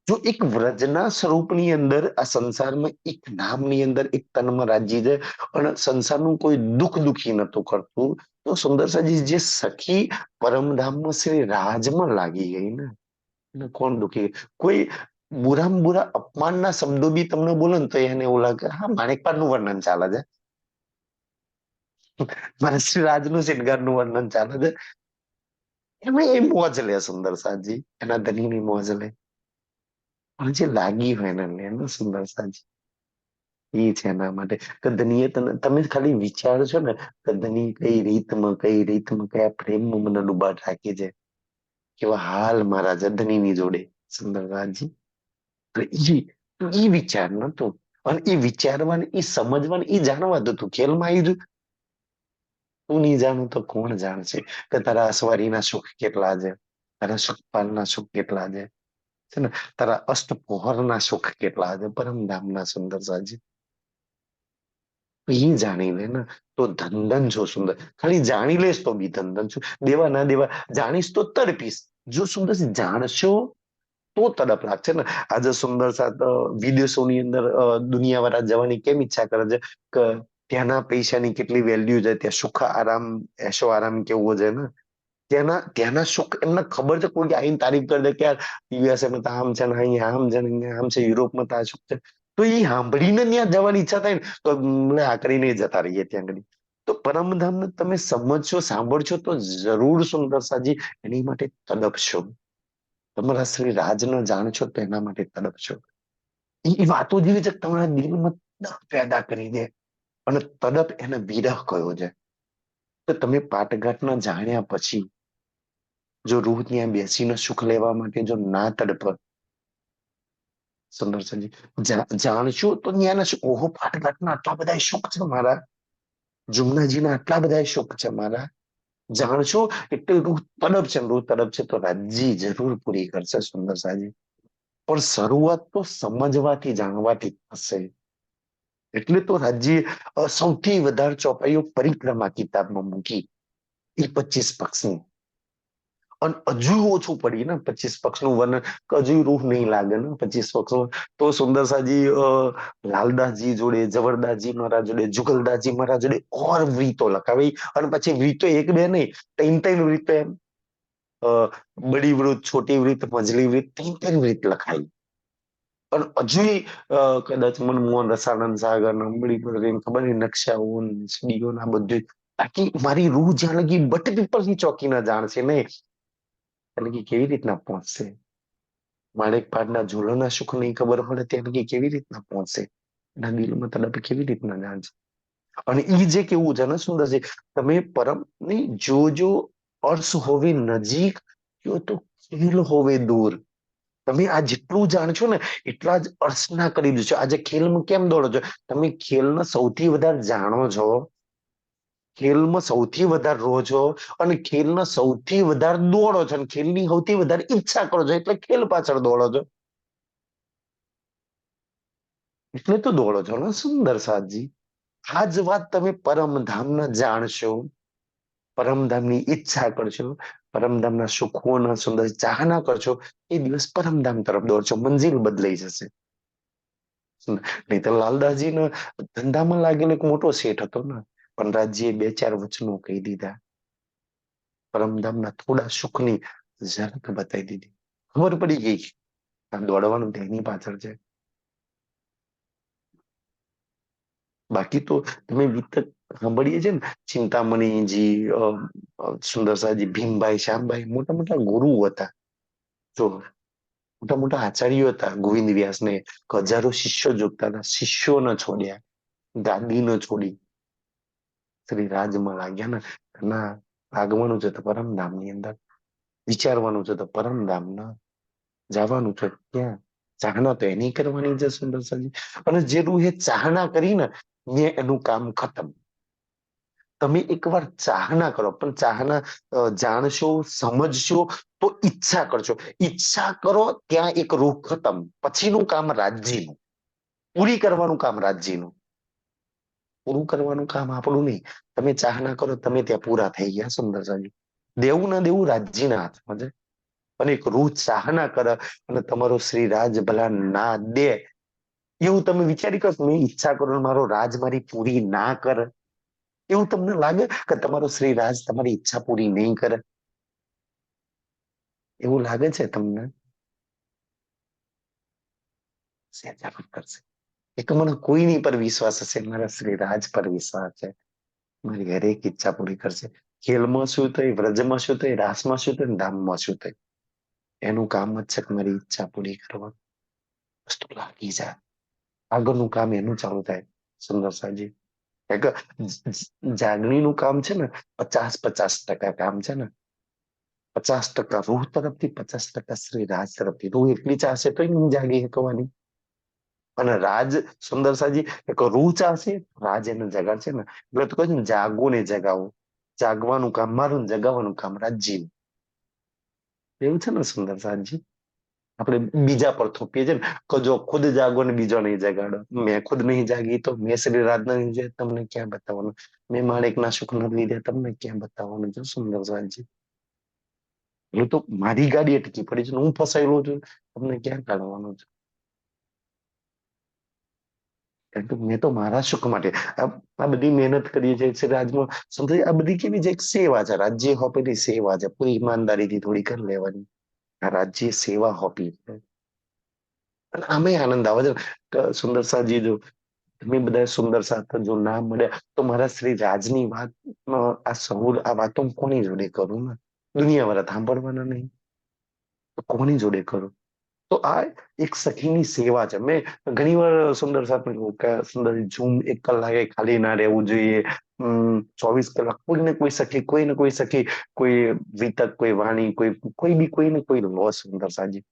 જો એક વ્રજના સ્વરૂપની અંદર આ સંસારમાં એક નામની અંદર એક તનમાં રાજી છે અને સંસારનું કોઈ દુઃખ દુખી નતું કરતું, તો સુંદર સાજી જે સખી પરમધામમાં શ્રી રાજમાં લાગી ગઈ ને, એને કોણ દુખી, કોઈ બુરામાં બુરા અપમાનના શબ્દો બી તમને બોલે ને તો એને એવું લાગે હા માણેકપાળ નું વર્ણન ચાલે છે, મારે શ્રી રાજનું શિણગારનું વર્ણન ચાલે છે. એમાં એ મોજ લે સુંદર સાજી, એના ધણીની મોજ લે, પણ જે લાગી હોય એને સુંદર સાજી એ છે એના માટે કદનીએ તમે ખાલી વિચારો છો ને, કદની કઈ રીતમાં કયા પ્રેમમાં મને ડૂબાટ રાખી છે, કેવા હાલ મારા જધનીની જોડે સુંદરરાજજી. તો ઈ વિચાર નતું, અને એ વિચારવાનું, એ સમજવાનું, એ જાણવા તું ખેલમાં આવી ગયું. તું નહીં જાણું તો કોણ જાણશે કે તારા અસવારીના સુખ કેટલા છે, તારા સુખપાલના સુખ કેટલા છે ને, તારા અષ્ટપોહરના સુખ કેટલા છે પરમધામના સુંદર સાજી. એ જાણી લે ને તો ધંધન છો સુંદર, ખાલી જાણી લેશ તો બી ધંધન છું, દેવા ના દેવા જાણીશ તો તડપીશ, જો સુંદર જાણશો તો તડપ લાગશે ને. આજે સુંદર સાથ વિદેશોની અંદર દુનિયા વાળા જવાની કેમ ઈચ્છા કરે છે કે ત્યાંના પૈસાની કેટલી વેલ્યુ છે, ત્યાં સુખ આરામ, એશો આરામ કેવો છે ને, ત્યાંના સુખ એમને ખબર છે. કોઈ આઈને તારીફ કરી દે કે યાર યુએસએ માં તો આમ છે ને, અહીંયા આમ છે ને, અહીંયા આમ છે, યુરોપમાં તો આ સુખ છે, તો એ સાંભળીને ત્યાં જવાની ઈચ્છા થાય ને તો આ કરીને જતા રહીએ ત્યાં આગળ. તો પરમધામ તમે સમજશો, સાંભળશો તો જરૂર સુંદર સાજી એની માટે તડપશો. તમારા શ્રી રાજને જાણશો તો એના માટે તડપશો. એ વાતો જેવી છે તમારા દિલમાં તડપ પેદા કરી દે, અને તડપ એને વિરહ કયો છે. તો તમે પાટઘાટના જાણ્યા પછી જો રૂહ ત્યાં બેસીને સુખ લેવા માટે જો ના તડપ સુંદર સંજી, જાણશો તો ત્યાંના સુખ, ઓહો પાટઘાટના આટલા બધા સુખ છે મારા, જુમનાજીના આટલા બધા સુખ છે મારા, જાણશો એટલે રૂહ તડપ છે, રૂહ તડપ છે તો રાજી જરૂર પૂરી કરશે સુંદર સાજી. પણ શરૂઆત તો સમજવાથી, જાણવાથી થશે. એટલે તો રાજ્ય સૌથી વધારે ચોપાઈઓ પરિક્રમા કિતાબમાં મૂકી એ 25 પક્ષની, અને હજુ ઓછું પડી ને 25 પક્ષનું વર્ણન, હજુ રૂહ નહીં લાગે ને 25 પક્ષ. તો સુંદર સાજી લાલદાસજી જોડે, જબરદાસજી મહારાજ જોડે, જુગલદાસજી મહારાજ જોડે ઓર વ્રીતો લખાવી, અને પછી વ્રીતો એક બે નહીં, ત્રણ ત્રણ વ્રીતો એમ, બડી વૃત, છોટી વૃત, મજલી વૃત, ત્રણ ત્રણ વૃત લખાઈ. પણ હજુ કદાચ મનમોહન રસાનંદ સાગર અંબડી ખબર નહીં નકશાઓ સીડીઓ ના બધું, બાકી મારી રૂહ જ્યાં લગી બટ પીપલની ચોકી ના જાણશે નહીં ત્યાં લગી કેવી રીતના પહોંચશે. માણેક પાડના ઝૂલોના સુખ નહીં ખબર પડે ત્યાં લગી કેવી રીતના પહોંચશે, એના દિલમાં તડપ કેવી રીતના જાણશે. અને ઈ જે કેવું છે ને સુંદર છે, તમે પરમ ની જો અર્શ હોવે નજીક તો ખેલ હોવે દૂર. તમે આ જેટલું જાણશો ને એટલા જ અર્ચના કરી દેશો. આજે ખેલમાં કેમ દોડો છો તમે? ખેલને સૌથી વધારે જાણો છો, ખેલમાં સૌથી વધારે રહો છો, અને ખેલને સૌથી વધારે દોડો છો, અને ખેલની સૌથી વધારે ઈચ્છા કરો છો, એટલે ખેલ પાછળ દોડો છો, એટલે તો દોડો છો ને સુંદર સાજી. આ જ વાત તમે પરમધામના જાણશો, પરમધામની ઈચ્છા કરશો, પરમધામના સુખોના સુંદર ચાહના કરશો, એ દિવસ પરમધામ તરફ દોડશો, મંજિલ બદલાઈ જશે. નહીં તો લાલદાસજીનો ધંધામાં લાગેલો એક મોટો શેઠ હતો ને, પણ રાજ્યે બે ચાર વચનો કહી દીધા, પરમધામના થોડા સુખની ઝલક બતાવી દીધી, ખબર પડી ગઈ આ દોડવાનું તેની પાછળ છે. બાકી તો તમે સાંભળીએ છીએ ને, ચિંતામણીજી, સુંદરસાજી, ભીમભાઈ, શ્યામભાઈ, મોટા મોટા ગુરુ હતા. જો મોટા મોટા આચાર્યો હતા ગોવિંદ વ્યાસને, હજારો શિષ્યો જોતા હતા, શિષ્યો ન છોડ્યા, ગાદી ન છોડી, શ્રી રાજમાં લાગ્યા ને. ના, લાગવાનું છે તો પરમધામ ની અંદર, વિચારવાનું છે તો પરમધામ ના જવાનું છે. ક્યાં? ચાહના તો એની કરવાની છે સુંદરસાજી. અને જે રૂહે ચાહના કરી ને, મેં એનું કામ ખતમ. તમે એકવાર ચાહના કરો, પણ ચાહના જાણશો, સમજશો તો ઈચ્છા કરશો. ઈચ્છા કરો ત્યાં એક રૂહ ખતમ. પછીનું કામ રાજ્યનું, પૂરી કરવાનું કામ રાજ્યનું, પૂરું કરવાનું કામ આપણું નહીં. તમે ચાહના કરો, તમે ત્યાં પૂરા થઈ ગયા સુંદરસાજી. દેવું ના દેવું રાજ્યના હાથમાં છે. અને એક રૂહ ચાહના કરે અને તમારો શ્રી રાજ ભલા ના દે, એવું તમે વિચારી કરો. મેં ઈચ્છા કરો, મારો રાજ મારી પૂરી ના કરે, એવું તમને લાગે કે તમારો શ્રી રાજ તમારી ઈચ્છા પૂરી નહીં કરે? એવું લાગે છે તમને? જરૂર કરશે. એક મને કોઈની પર વિશ્વાસ હશે, મારા શ્રી રાજ પર વિશ્વાસ છે. મારી હરેક ઈચ્છા પૂરી કરશે. ખેલમાં શું થાય, વ્રજમાં શું થાય, રાસમાં શું થાય, ધામમાં શું થાય, એનું કામ જ છે કે મારી ઈચ્છા પૂરી કરવા. વસ્તુ લાગી જાય, આગળનું કામ એનું ચાલુ થાય. સુંદરસાજી, જાગણીનું કામ છે ને, 50-50% કામ છે ને. 50% રૂહ તરફથી, 50% શ્રી રાજ તરફથી. રૂહ એટલી ચાહશે તો નહીં જાગી શકવાની. અને રાજ, સુંદરસાજી, એક રૂહ ચાહશે, રાજ એને જગાડશે ને. એટલે તો કહે છે ને, જાગો ને જગાવો. જાગવાનું કામ મારું ને જગાવવાનું કામ રાજ્ય. એવું છે ને સુંદરસાજી. આપણે બીજા પર થોપીએ છીએ ને કે જો ખુદ જાગો ને બીજો નહીં જગાડો. મેં ખુદ નહીં જાગી તો મેં શ્રી રાજ ના લીધે તમને ક્યાં બતાવવાનું? મેં માણેક ના સુખ ના લીધે તમને ક્યાં બતાવવાનું છે સુંદરસાજી? એટલે તો મારી ગાડી અટકી પડી છે, હું ફસાયેલો છું, તમને ક્યાં કાઢવાનું છે? કારણ કે મેં તો મારા સુખ માટે આ બધી મહેનત કરીએ છીએ. શ્રી રાજમાં સમજાય, આ બધી કેવી છે? એક સેવા છે. રાજ્ય હોપેલી સેવા છે, પૂરી ઈમાનદારીથી થોડી કરી લેવાની. આ રાજ્ય સેવા હોપી છે. અને આમે આનંદ આવે છે કે સુંદરસાજી, જો તમે બધા સુંદર સાથ જો ના મળ્યા તો મારા શ્રી રાજની વાત, આ સહુર આ વાતો હું કોની જોડે કરું ને? દુનિયા વાળા સાંભળવાના નહીં તો કોની જોડે કરું? તો આ એક સખીની સેવા છે. મેં ઘણી વાર સુંદર સાથે સુંદર ઝૂમ 1 કલાકે ખાલી ના રહેવું જોઈએ. 24 કલાક કોઈને કોઈ સખી, કોઈને કોઈ સખી, કોઈ વિતક, કોઈ વાણી, કોઈ બી કોઈને કોઈ લો સુંદર સાજી.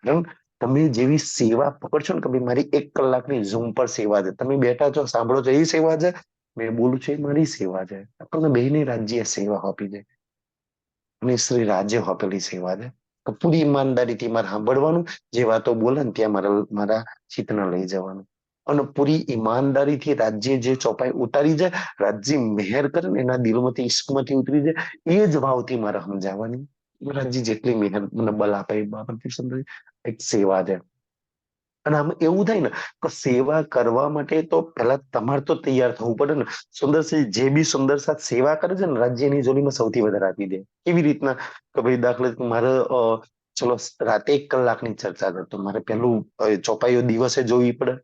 બરાબર? તમે જેવી સેવા પકડશો ને કે ભાઈ મારી 1 કલાકની ઝૂમ પર સેવા છે, તમે બેઠા છો સાંભળો છો, એ સેવા છે. મેં બોલું છું એ મારી સેવા છે. આપણને બેને રાજ્ય સેવા આપી છે. અને શ્રી રાજ્ય આપેલી સેવા છે કે પૂરી ઈમાનદારીથી મારે સાંભળવાનું, જે વાતો બોલે ને ત્યાં મારા ચિત્તને લઈ જવાનું. અને પૂરી ઈમાનદારીથી રાજ્ય જે ચોપાઈ ઉતારી જાય, રાજ્ય મહેર કરે ને એના દિલમાંથી, ઈશ્કમાંથી ઉતરી જાય, એ જ ભાવથી મારે સમજાવવાની. રાજ્ય જેટલી મહેર મને બલ આપે એ બાબતથી સમજાય. એક સેવા છે. અને આમ એવું થાય ને કે સેવા કરવા માટે તો પેલા તમારે તો તૈયાર થવું પડે ને. સુંદરસિંહ જે બી સુંદર સાથ સેવા કરે છે ને, રાજ્યની જોડીમાં સૌથી વધારે આપી દે. કેવી રીતના? કે ભાઈ દાખલા તરીકે મારે ચલો રાતે 1 કલાકની ચર્ચા કરતો, મારે પેલું ચોપાઈઓ દિવસે જોવી પડે,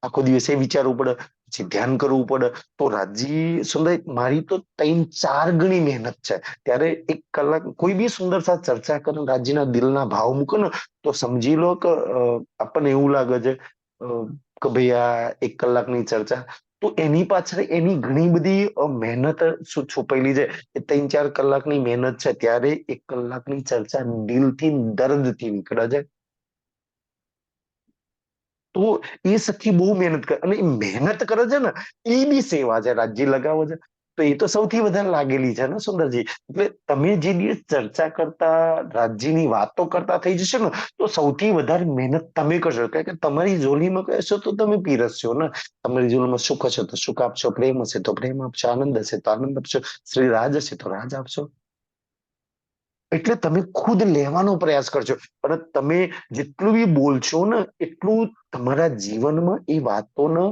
આખો દિવસ એ વિચારવું પડે, પછી ધ્યાન કરવું પડે. તો રાજી સુંદર, મારી તો 3-4 ગણી મહેનત છે. ત્યારે 1 કલાક કોઈ બી સુંદર સાથ ચર્ચા કરે, રાજ્યના દિલના ભાવ મૂકે ને, તો સમજી લો કે આપણને એવું લાગે છે કે ભાઈ આ 1 કલાકની ચર્ચા, તો એની પાછળ એની ઘણી બધી મહેનત છુપાયેલી છે. એ 3-4 કલાકની મહેનત છે. ત્યારે 1 કલાકની ચર્ચા દિલથી, દર્દથી નીકળે છે. તો એ સખી બહુ મહેનત કરે, અને એ મહેનત કરે છે ને, એ બી સેવા છે. રાજ્ય લગાવો છે તો એ તો સૌથી વધારે લાગેલી છે ને સુંદરજી. એટલે તમે જે દિવસ ચર્ચા કરતા, રાજ્યની વાતો કરતા થઈ જશો ને, તો સૌથી વધારે મહેનત તમે કરશો. કારણ કે તમારી જોલીમાં કહેશો તો તમે પીરસશો ને. તમારી જોલીમાં સુખ હશે તો સુખ આપશો, પ્રેમ હશે તો પ્રેમ આપશો, આનંદ હશે તો આનંદ આપશો, શ્રી રાજ હશે તો રાજ આપશો. એટલે તમે ખુદ લેવાનો પ્રયાસ કરજો. પણ તમે જેટલું બી બોલશો ને, એટલું તમારા જીવનમાં એ વાતોને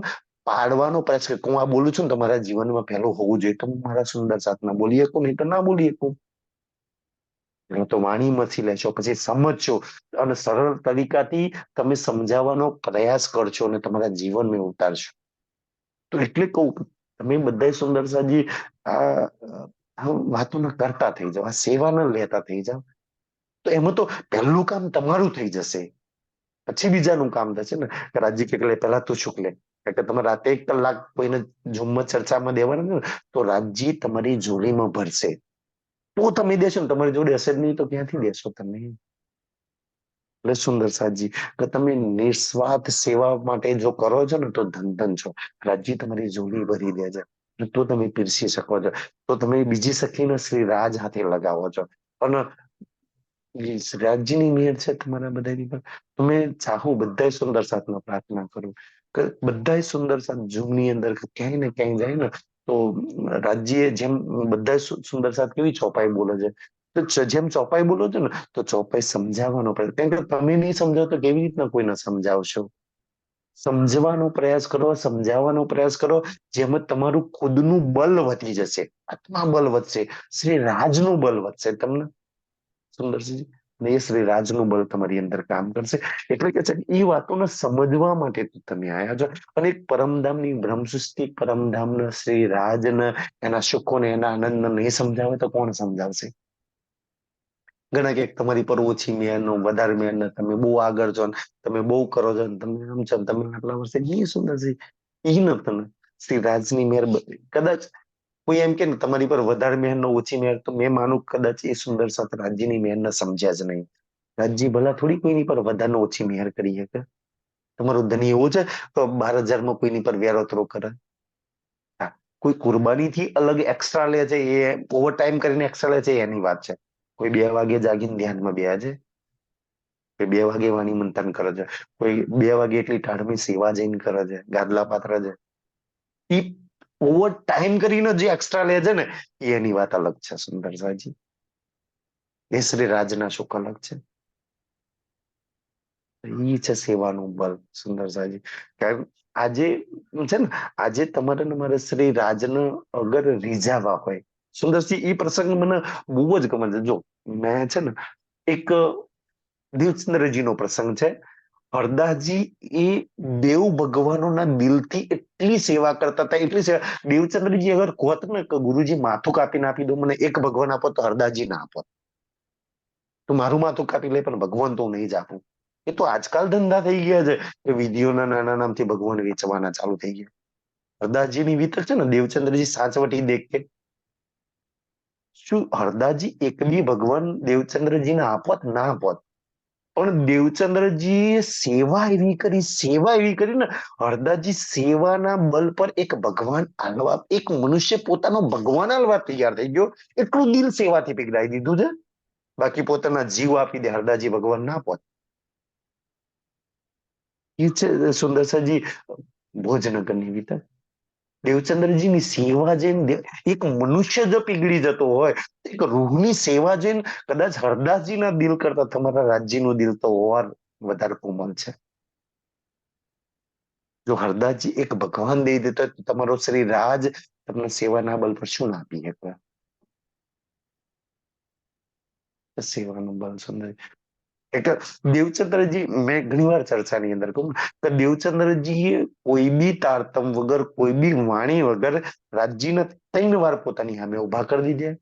પાડવાનો પ્રયાસ કરો. હું આ બોલું છું ને, તમારા જીવનમાં પહેલું હોવું જોઈએ. તો હું મારા સુંદર સાથમાં બોલી શકું, નહીં તો ના બોલી શકું. તો વાણીમાંથી લેશો, પછી સમજશો, અને સરળ તરીકાથી તમે સમજાવવાનો પ્રયાસ કરશો અને તમારા જીવનમાં ઉતારશો. તો એટલે કહું, તમે બધા સુંદર સાજી આ વાતો ના કરતા થઈ જાઓ, આ સેવા ના લેતા થઈ જાઓ, તો એમાં તો પહેલું કામ તમારું થઈ જશે, પછી બીજાનું કામ થશે ને. રાજી કે પેલા તું શું લે, કારણ કે તમે રાતે 1 કલાક કોઈને ઝુમ્મત ચર્ચામાં દેવાના ને, તો રાજી તમારી જોડીમાં ભરશે. તો તમે દેશો ને, તમારી જોડે હશે જ નહીં તો ક્યાંથી દેશો તમે? એટલે સુંદર સાજી કે તમે નિસ્વાર્થ સેવા માટે જો કરો છો ને, તો ધન ધન છો. રાજી તમારી જોડી ભરી દે છે, તો તમે પીરસી શકો છો, તો તમે બીજી સખીને શ્રી રાજ હાથે લગાવો છો. પણ રાજ્યની મેર છે તમારા બધાની પર. તમે ચાહો બધા સુંદર સાથમાં પ્રાર્થના કરો કે બધા સુંદર સાથ જૂની અંદર ક્યાંય ને ક્યાંય જાય ને, તો રાજ્ય જેમ બધા સુંદર સાથ કેવી ચોપાઈ બોલે છે, તો જેમ ચોપાઈ બોલો છો ને, તો ચોપાઈ સમજાવવાનો પ્રયત્ન, કેમ કે તમે નહીં સમજાવો તો કેવી રીતના કોઈને સમજાવશો? સમજવાનો પ્રયાસ કરો, સમજાવવાનો પ્રયાસ કરો, જેમાં તમારું ખુદનું બલ વધી જશે, આત્મા બલ વધશે, શ્રી રાજનું બલ વધશે તમને. સુંદરસિંહ, ને એ શ્રી રાજનું બળ તમારી અંદર કામ કરશે. એટલે કે છે એ વાતોને સમજવા માટે તમે આવ્યા છો. અને એક પરમધામની બ્રહ્મસૃષ્ટિ પરમધામના શ્રી રાજને એના સુખોને એના આનંદને નહીં સમજાવે તો કોણ સમજાવશે? ઘણા કે તમારી પર ઓછી મહેનત, વધારે મહેનત, તમે બહુ આગળ છો, તમે બહુ કરો છો, તમે આમ છો, તમે આટલા વર્ષે નહીં. સુંદરસિંહ, એ ન તમે શ્રી રાજની મહેર, કદાચ કોઈ એમ કે ને તમારી પર વધારે મહેનત ઓછી મહેનત, તો મેં માનું કદાચ એ સુંદર સાથ રાજ્યની મહેનત સમજ્યા જ નહીં. રાજ્ય ભલા થોડી કોઈની પર વધારે ઓછી મહેર કરી શકે. તમારો ધણી એવો છે તો 12,000 કોઈની પર વ્યારોતરો કરે? હા, કોઈ કુરબાની થી અલગ એક્સ્ટ્રા લે છે, એ ઓવર ટાઈમ કરીને એક્સ્ટ્રા લે છે, એની વાત છે. કોઈ 2 વાગે જાગીને ધ્યાનમાં બેહે છે, કોઈ 2 વાગે વાણી મંથન કરે છે, કોઈ 2 વાગે એટલી ટાઢમી સેવા જઈને કરે છે, ગાદલા પાત્ર છે. એ ઓવર ટાઈમ કરીને જે એક્સ્ટ્રા લે છે ને, એની વાત અલગ છે સુંદર સાજી. એ શ્રી રાજના સુખ અલગ છે. ઈ છે સેવાનું બળ સુંદર સાજી. કારણ આજે છે ને, આજે તમારે ને મારે શ્રી રાજને અગર રીઝાવા હોય, સુંદરસિંહ, એ પ્રસંગ મને બહુ જ ગમે છે. જો મેં છે ને એક દેવચંદ્રજી નો પ્રસંગ છે. હરદાસજી એ દેવ ભગવાનોના દિલથી એટલી સેવા કરતા હતા, એટલી સેવા. દેવચંદ્રજી અગર કહત ને કે ગુરુજી માથું કાપીને આપી દો, મને એક ભગવાન આપો, તો હરદાસજી ના આપો. તો મારું માથું કાપી લે પણ ભગવાન તો હું નહીં જ આપું. એ તો આજકાલ ધંધા થઈ ગયા છે કે વિધિઓના નાના નામથી ભગવાન વેચવાના ચાલુ થઈ ગયા. હરદાસજીની વિતર છે ને, દેવચંદ્રજી સાચવટી દેખ, શું હરદાસજી એક બી ભગવાન દેવચંદ્રજીને આપત ના આપત, પણ દેવચંદ્રજી સેવા એવી કરી, સેવા એવી કરી ને, હરદાસજી સેવાના બલ પર એક ભગવાન આલવા, એક મનુષ્ય પોતાનો ભગવાન આલવા તૈયાર થઈ ગયો. એટલું દિલ સેવાથી પીગડાઈ દીધું છે. બાકી પોતાના જીવ આપી દે, હરદાસજી ભગવાન ના પહોંચ. એ છે સુંદરસાજી ભોજનગરની વિતર. દેવચંદ્રજીની સેવા જોઈને એક મનુષ્ય જો પીગળી જતો હોય, એક રૂહની સેવા જોઈને કદાચ હરદાસજીના દિલ કરતા તમારા રાજ્યનું દિલ તો ઓર વધારે કોમલ છે. જો હરદાસજી એક ભગવાન દઈ દેતા, તમારો શ્રી રાજ તમને સેવાના બલ પર શું ના આપી શકે? સેવાનું બલ સુંદર. એટલે દેવચંદ્રજી, મેં ઘણી વાર ચર્ચાની અંદર કહું કે દેવચંદ્રજી કોઈ બી તારતમ વગર, કોઈ બી વાણી વગર રાજ્યને 3 વાર પોતાની સામે ઉભા કરી દીધા.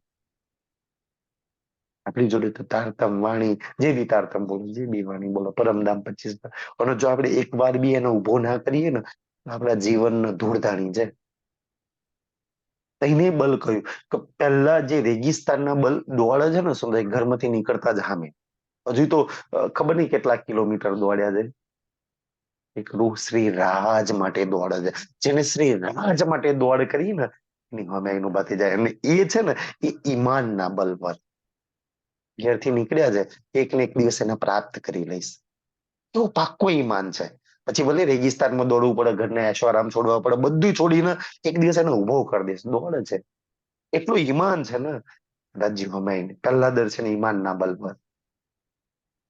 આપણી જોડે તો તારતમ વાણી, જે બી તારતમ બોલો, જે બી વાણી બોલો, પરમધામ 25, અને જો આપણે એક વાર બી એને ઉભો ના કરીએ ને, આપણા જીવનનો ધૂળધાણી છે. એને બલ કહ્યું કે પહેલા જે રેગિસ્તાનના બલ દોડે છે ને, સમજાય ઘરમાંથી નીકળતા જ સામે, હજુ તો ખબર નહીં કેટલા કિલોમીટર દોડ્યા છે. એક રૂહ શ્રી રાજ માટે દોડે છે. જેને શ્રી રાજ માટે દોડ કરી ને, એની સામે એનું બાતી જાય. અને એ છે ને, એ ઈમાનના બલ પર ઘેરથી નીકળ્યા છે, એક ને એક દિવસ એને પ્રાપ્ત કરી લઈશ, એવું પાક્કો ઈમાન છે. પછી ભલે રેગિસ્તાનમાં દોડવું પડે, ઘરને ऐशोआराम છોડવા પડે, બધું છોડીને એક દિવસ એને ઉભો કરી દઈશ, દોડે છે. એટલું ઈમાન છે ને રાજ્ય હમાઈને. પહેલા દર્શન ઈમાનના બલ પર.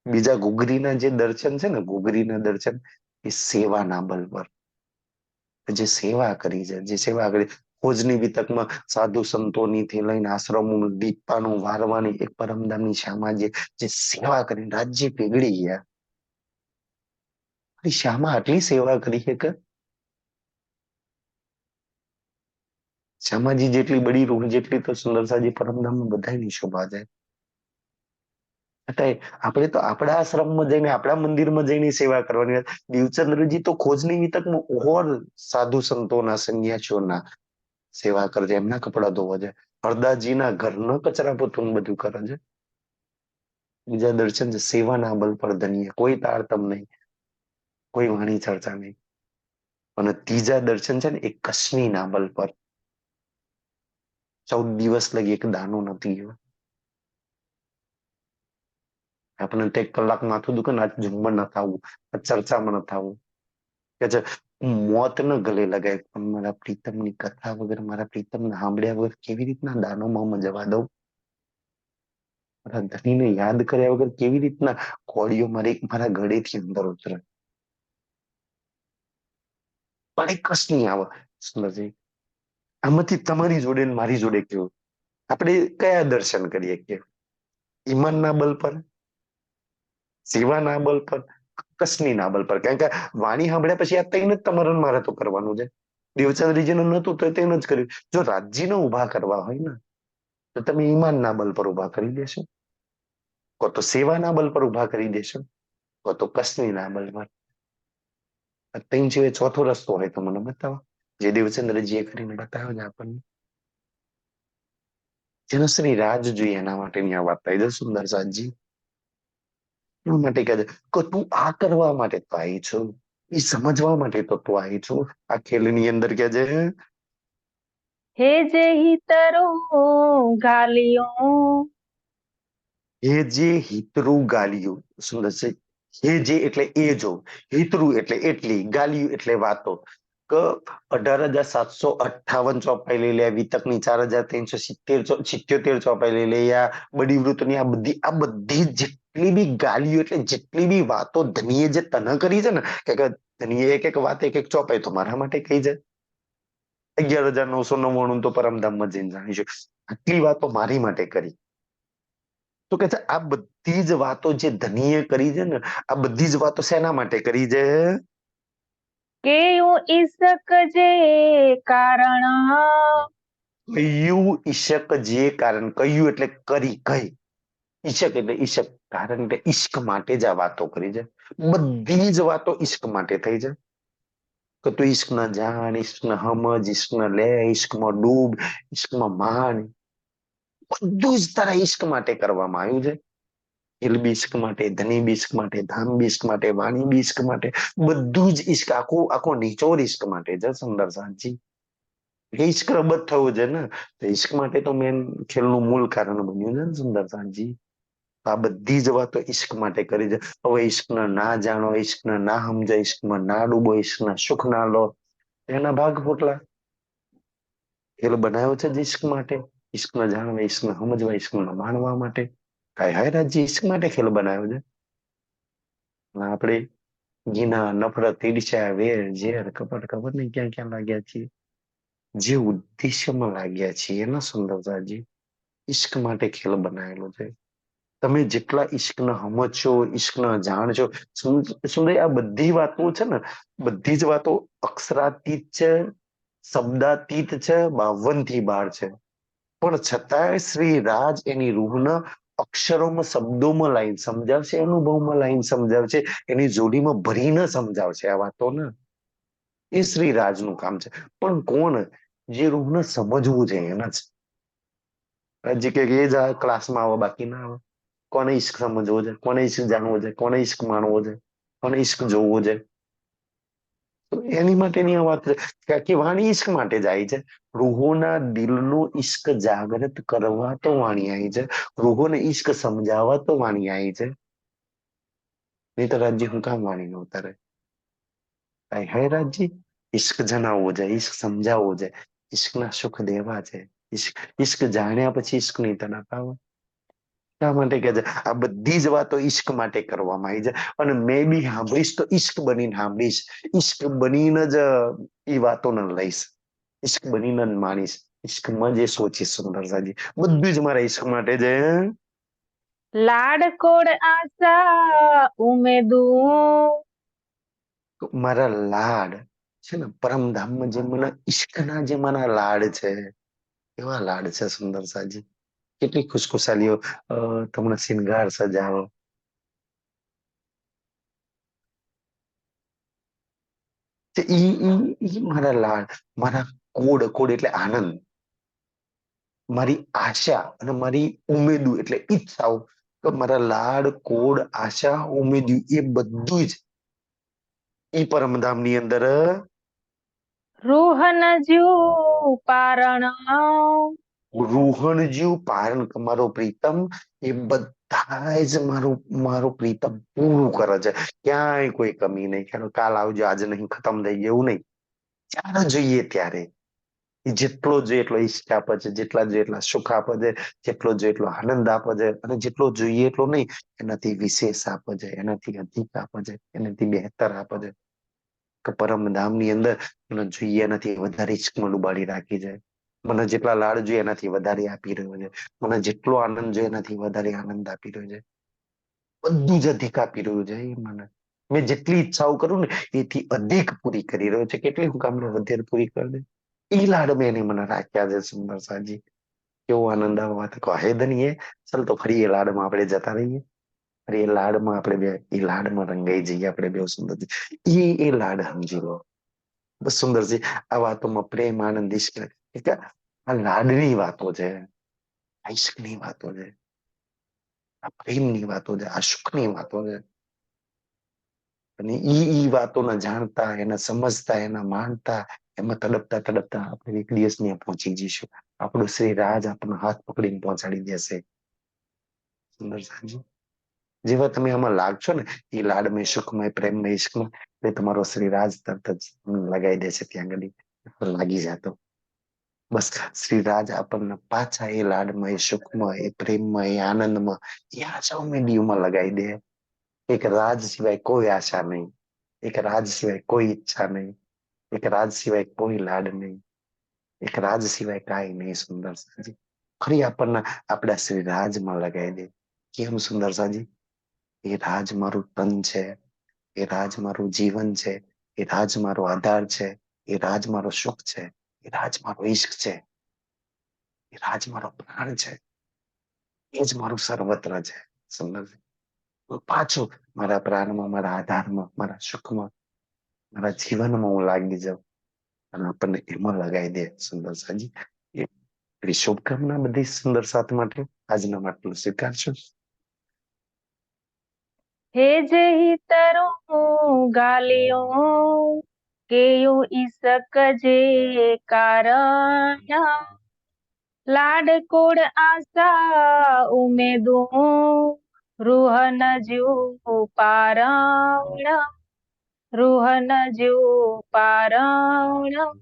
બીજા ઘુઘરીના જે દર્શન છે ને, ઘુઘરીના દર્શન એ સેવાના બલ પર. જે સેવા કરી છે, જે સેવા કરી, ફોજની વિતકમાં સાધુ સંતોની થી લઈને આશ્રમોનું દીપાનું વારવાની એક પરમધામની શ્યામા જે સેવા કરી, રાજ્ય પીગળી ગયા. શ્યામા આટલી સેવા કરી છે કે શ્યામાજી જેટલી બડી રૂહ જેટલી તો સુંદરસાજી પરમધામમાં બધાની શોભા જાય. છતાંય આપણે તો આપણા આશ્રમમાં જઈને આપણા મંદિરમાં જઈને સેવા કરવાની વાત. દેવચંદ્રજી તો ખોજની વિતકમાં ઓર સાધુ સંતોના સંન્યાસીઓના સેવા કરે છે, એમના કપડા ધોવા છે, હરદાસજીના ઘરના કચરા પોતું બધું કરે છે. બીજા દર્શન છે સેવાના બલ પર ધન્ય, કોઈ તારતમ નહીં, કોઈ વાણી ચર્ચા નહીં. અને ત્રીજા દર્શન છે ને એ કશ્મીના બલ પર. 14 દિવસ લગી એક દાનો નથી ગયો. આપણને તો 1 કલાક માથું દુખે ને આ ઝુમ્મર ન થવું, આ ચર્ચામાં ન થવું કે છે મોત ન ગલે લગાય, પણ મારા પ્રીતમની કથા વગર, મારા પ્રીતમને સાંભળ્યા વગર કેવી રીતના દાનોમાં જવા દઉં? મારા ધણીને યાદ કર્યા વગર કેવી રીતના કોળીઓ મારા ગળેથી અંદર ઉતરે? પણ એક કસ નહીં આવે. સુંદરજી, આમાંથી તમારી જોડે ને મારી જોડે કેવું, આપણે કયા દર્શન કરીએ? કે ઈમાનના બલ પર, સેવાના બલ પર, કસની બલ પર? કારણ કે વાણી સાંભળ્યા પછી આ તઈને જ તમારે ને મારે તો કરવાનું છે. દેવચંદ્રજીને નતું તો તેને જ કર્યું. જો રાજજીને ઉભા કરવા હોય ને તો તમે ઈમાનના બલ પર ઉભા કરી દેશો, કો તો સેવાના બલ પર ઉભા કરી દેશો, કો તો કસનીના બલ પર. ત્રણ સિવાય ચોથો રસ્તો હોય તો મને બતાવો, જે દેવચંદ્રજીએ કરીને બતાવ્યો ને આપણને. જેનો શ્રી રાજ જોઈએ એના માટેની આ વાત થાય છે સુંદર સાજી. એના માટે કહે છે કે તું આ કરવા માટે તો આવી છો, એ સમજવા માટે તો તું આવી છો. આ ખેલની અંદર કે છે હે જે હિતરો ગાલિયો, હે જે હિતરું ગાલિયું. સુંદર છે. હે જે એટલે એ જો, હિતરું એટલે એટલી, ગાલિયું એટલે વાતો. કે 18,758 ચોપાઈ લઈ લે, વિતકની 4,377 ચોપાઈ લઈ લે, આ બડી વૃતની આ બધી જેટલી બી ગાલીઓ એટલે જેટલી બી વાતો ધનીએ જે તને કરી છે ને, કે ધનીએ એક એક વાત એક એક ચોપાઈ તો મારા માટે કહી જાય. 11,999 તો પરમધામમાં જઈને જાણીશું. આટલી વાતો મારી માટે કરી. તો કે છે આ બધી જ વાતો જે ધનીએ કરી છે ને, આ બધી જ વાતો શેના માટે કરી છે? કેયું ઈસક જે કારણ, કયું ઈશક જે કારણ, કયું એટલે કરી, કઈ. ઈશક એટલે ઈશક, કારણ એટલે ઈશ્ક માટે જ આ વાતો કરી છે. બધી જ વાતો ઈશ્ક માટે થઈ છે. કે તું ઈશ્કના જાણ, ઈશ્કના સમજ, ઈશ્કના લે, ઈશ્કમાં ડૂબ, ઈશ્કમાં માણ. બધું જ તારા ઈશ્ક માટે કરવામાં આવ્યું છે. હિલ બી ઈશ્ક માટે, ધની બી ઈશ્ક માટે, ધામ બી ઈશ્ક માટે, વાણી બી ઈશ્ક માટે, બધું જ ઈશ્ક, આખો નિચોડ ઈશ્ક માટે છે સુંદર સાજી. ઈશ્ક રબત થવું છે ને, ઈશ્ક માટે તો મેન ખેલનું મૂળ કારણ બન્યું છે ને સુંદર સાજી. આ બધી જ વાતો ઈશ્ક માટે કરી છે. હવે ઈશ્કને ના જાણો, ઈશ્કને ના સમજો, ઈશ્કમાં ના ડૂબો, ઈશ્કના સુખ ના લો, એના ભાગ ફોટલા. ખેલ બનાવ્યો છે જ ઈશ્ક માટે. ઈશ્કને જાણવા, ઈશ્કને સમજવા, ઈશ્કને માણવા માટે. હાય હાય રાજ્ય ઈશ્ક માટે ખેલ બનાવ્યો છે. આપણે ઘીના, નફરત, ઈર્ષ્યા, વેર, ઝેર, કપટ ખબર નહીં ક્યાં ક્યાં લાગ્યા છીએ. જે ઉદ્દેશ્યમાં લાગ્યા છીએ એના સુંદરતાજી, ઈશ્ક માટે ખેલ બનાવેલો છે. તમે જેટલા ઈશ્કને સમજશો, ઈશ્કને જાણશો, સુંદર આ બધી વાતો છે ને, બધી જ વાતો અક્ષરાતીત છે, શબ્દાતીત છે, 52 થી 12 છે. પણ છતાંય શ્રી રાજ એની રૂહને અક્ષરોમાં, શબ્દોમાં લાઈન સમજાવશે, અનુભવમાં લાઈન સમજાવશે, એની જોડીમાં ભરીને સમજાવશે આ વાતોને. એ શ્રી રાજનું કામ છે. પણ કોણ? જે રૂહને સમજવું છે એને જ. હજી કે એ જ આ ક્લાસમાં આવે બાકી ના આવે. કોને ઈશ્ક સમજવો છે, કોને ઈશ્ક જાણવો છે, કોને ઈશ્ક માણવો છે, કોને ઈશ્ક જોવો છે. તો એની માટેની આ વાત છે કે વાણી ઈશ્ક માટે જાય છે. રૂહોના દિલનું ઈશ્ક જાગૃત કરવા તો વાણી આવી છે. રૂહોને ઈશ્ક સમજાવવા તો વાણી આવી છે. નહીં તો રાજ્ય હું કામ વાણી નો ઉતારે? હે રાજજી, ઈશ્ક જણાવવો છે, ઈશ્ક સમજાવવો છે, ઈશ્કના સુખ દેવા છે. ઈશ્ક જાણ્યા પછી ઈશ્ક ની તરફ આવે. શા માટે કે છે આ બધી જ વાતો ઈશ્ક માટે કરવામાં આવી છે. અને મેં બી સાંભળીશ તો ઈશ્ક બનીને સાંભળીશ, ઈશ્ક બનીને જ એ વાતોને લઈશ, ઈશ્ક બનીને જ માણીશ, ઈશ્કમાં જ એ સોચીશ સુંદરસાજી. બધું જ મારા ઈશ્ક માટે છે. લાડકોડ આશા ઉમેદું, મારા લાડ છે ને પરમધામમાં જે મને ઈશ્કના જે મારા લાડ છે, એવા લાડ છે સુંદર સાજી. કેટલી ખુશખુશાલીઓ, તમને શિનગાર સજાવો. ઈ મારા લાડ, મારા કોડ, કોડ એટલે આનંદ, મારી આશા અને મારી ઉમેદો એટલે ઈચ્છાઓ, તો મારા લાડ, કોડ, આશા, ઉમેદો એ બધું જ ઈ પરમધામ ની અંદર રૂહ ન જ્યું પારણ, રૂહણ જેવું પારણ, મારો પ્રીતમ એ બધા જ મારું મારું પ્રીતમ પૂરું કરે છે. ક્યાંય કોઈ કમી નહીં. ખ્યાલો કાલ આવજો, આજે નહીં, ખતમ થઈ ગયું, એવું નહીં. જ્યારે જોઈએ ત્યારે એ જેટલો જોઈએ એટલો ઈષ્ટ આપે છે, જેટલા જોઈએ એટલા સુખ આપે છે, જેટલો જોઈએ એટલો આનંદ આપે છે, અને જેટલો જોઈએ એટલો નહીં, એનાથી વિશેષ આપે છે, એનાથી અધિક આપે છે, એનાથી બહેતર આપે છે. કે પરમધામ ની અંદર મને જોઈએ એનાથી વધારે ઈશ્કમાં ડુબાડી રાખી છે. મને જેટલા લાડ જોઈએ એનાથી વધારે આપી રહ્યો છે. મને જેટલો આનંદ જોઈએ એનાથી વધારે આનંદ આપી રહ્યો છે. બધું જ અધિક આપી રહ્યું છે એ મને. મેં જેટલી ઈચ્છાઓ કરું ને એથી અધિક પૂરી કરી રહ્યો છે. કેટલી હું કામને વધારે પૂરી કરી દે, એ લાડ મેં એને મને રાખ્યા છે સુંદર સાજી. કેવો આનંદ આવે વાત કહે દનીએ. ચાલ તો ફરી એ લાડમાં આપણે જતા રહીએ. અરે એ લાડમાં આપણે બે, એ લાડમાં રંગાઈ જઈએ આપણે બે સુંદર. એ લાડ સમજી લો. બસ સુંદરજી, આ વાતોમાં પ્રેમ, આનંદ, ઈશ્ક, આ લાડની વાતો છે, આ ઈશ્કની વાતો છે, આ પ્રેમની વાતો છે, આ સુખની વાતો છે. અને ઈ વાતોને જાણતા, એને સમજતા, એના માનતા, એમાં તડપતા તડપતા આપણે એક દિવસ ત્યાં પહોંચી જઈશું. આપણું શ્રી રાજ આપણને હાથ પકડીને પહોંચાડી દેશે. સુંદર સાંજી, જેવા તમે આમાં લાગશો ને, એ લાડમય, સુખમય, પ્રેમમય, ઈશ્કમય, એટલે તમારો શ્રી રાજ તરત જ લગાઈ દેશે ત્યાં આગળ લાગી જાતો. બસ શ્રી રાજ આપણને પાછા એ લાડમાં, એ સુખમાં, એ પ્રેમમાં, એ આનંદમાં, એ આશા ઉમેદીઓમાં લગાઈ દે. એક રાજ સિવાય કોઈ આશા નહીં, એક રાજ સિવાય કોઈ ઈચ્છા નહીં, એક રાજ સિવાય કોઈ લાડ નહીં, એક રાજ સિવાય કાંઈ નહીં. સુંદર સાજી, ફરી આપણને આપણા શ્રી રાજમાં લગાઈ દે. કેમ સુંદર સાજી? એ રાજ મારું તન છે, એ રાજ મારું જીવન છે, એ રાજ મારો આધાર છે, એ રાજ મારો સુખ છે, એ રાજ મારો ઈશ્ક છે, એ રાજ મારો પ્રાણ છે, એ જ મારું સર્વત્ર છે. સુંદર, પાછું મારા પ્રાણમાં, મારા આધારમાં, મારા સુખમાં, મારા જીવનમાં હું લાગી જાઉં અને આપણને એમાં લગાવી દે. સુંદર સાજી, એટલી શુભકામના બધી સુંદર સાથ માટે. આજના માટલું સ્વીકારશો. હે જેહી તરું ગાલિયો, કેયું ઈસક જે કારણ, લાડ કોડ આશા ઉમેદું, રૂહ ન જ્યું પારણ, રૂહ ન જ્યું પારણ,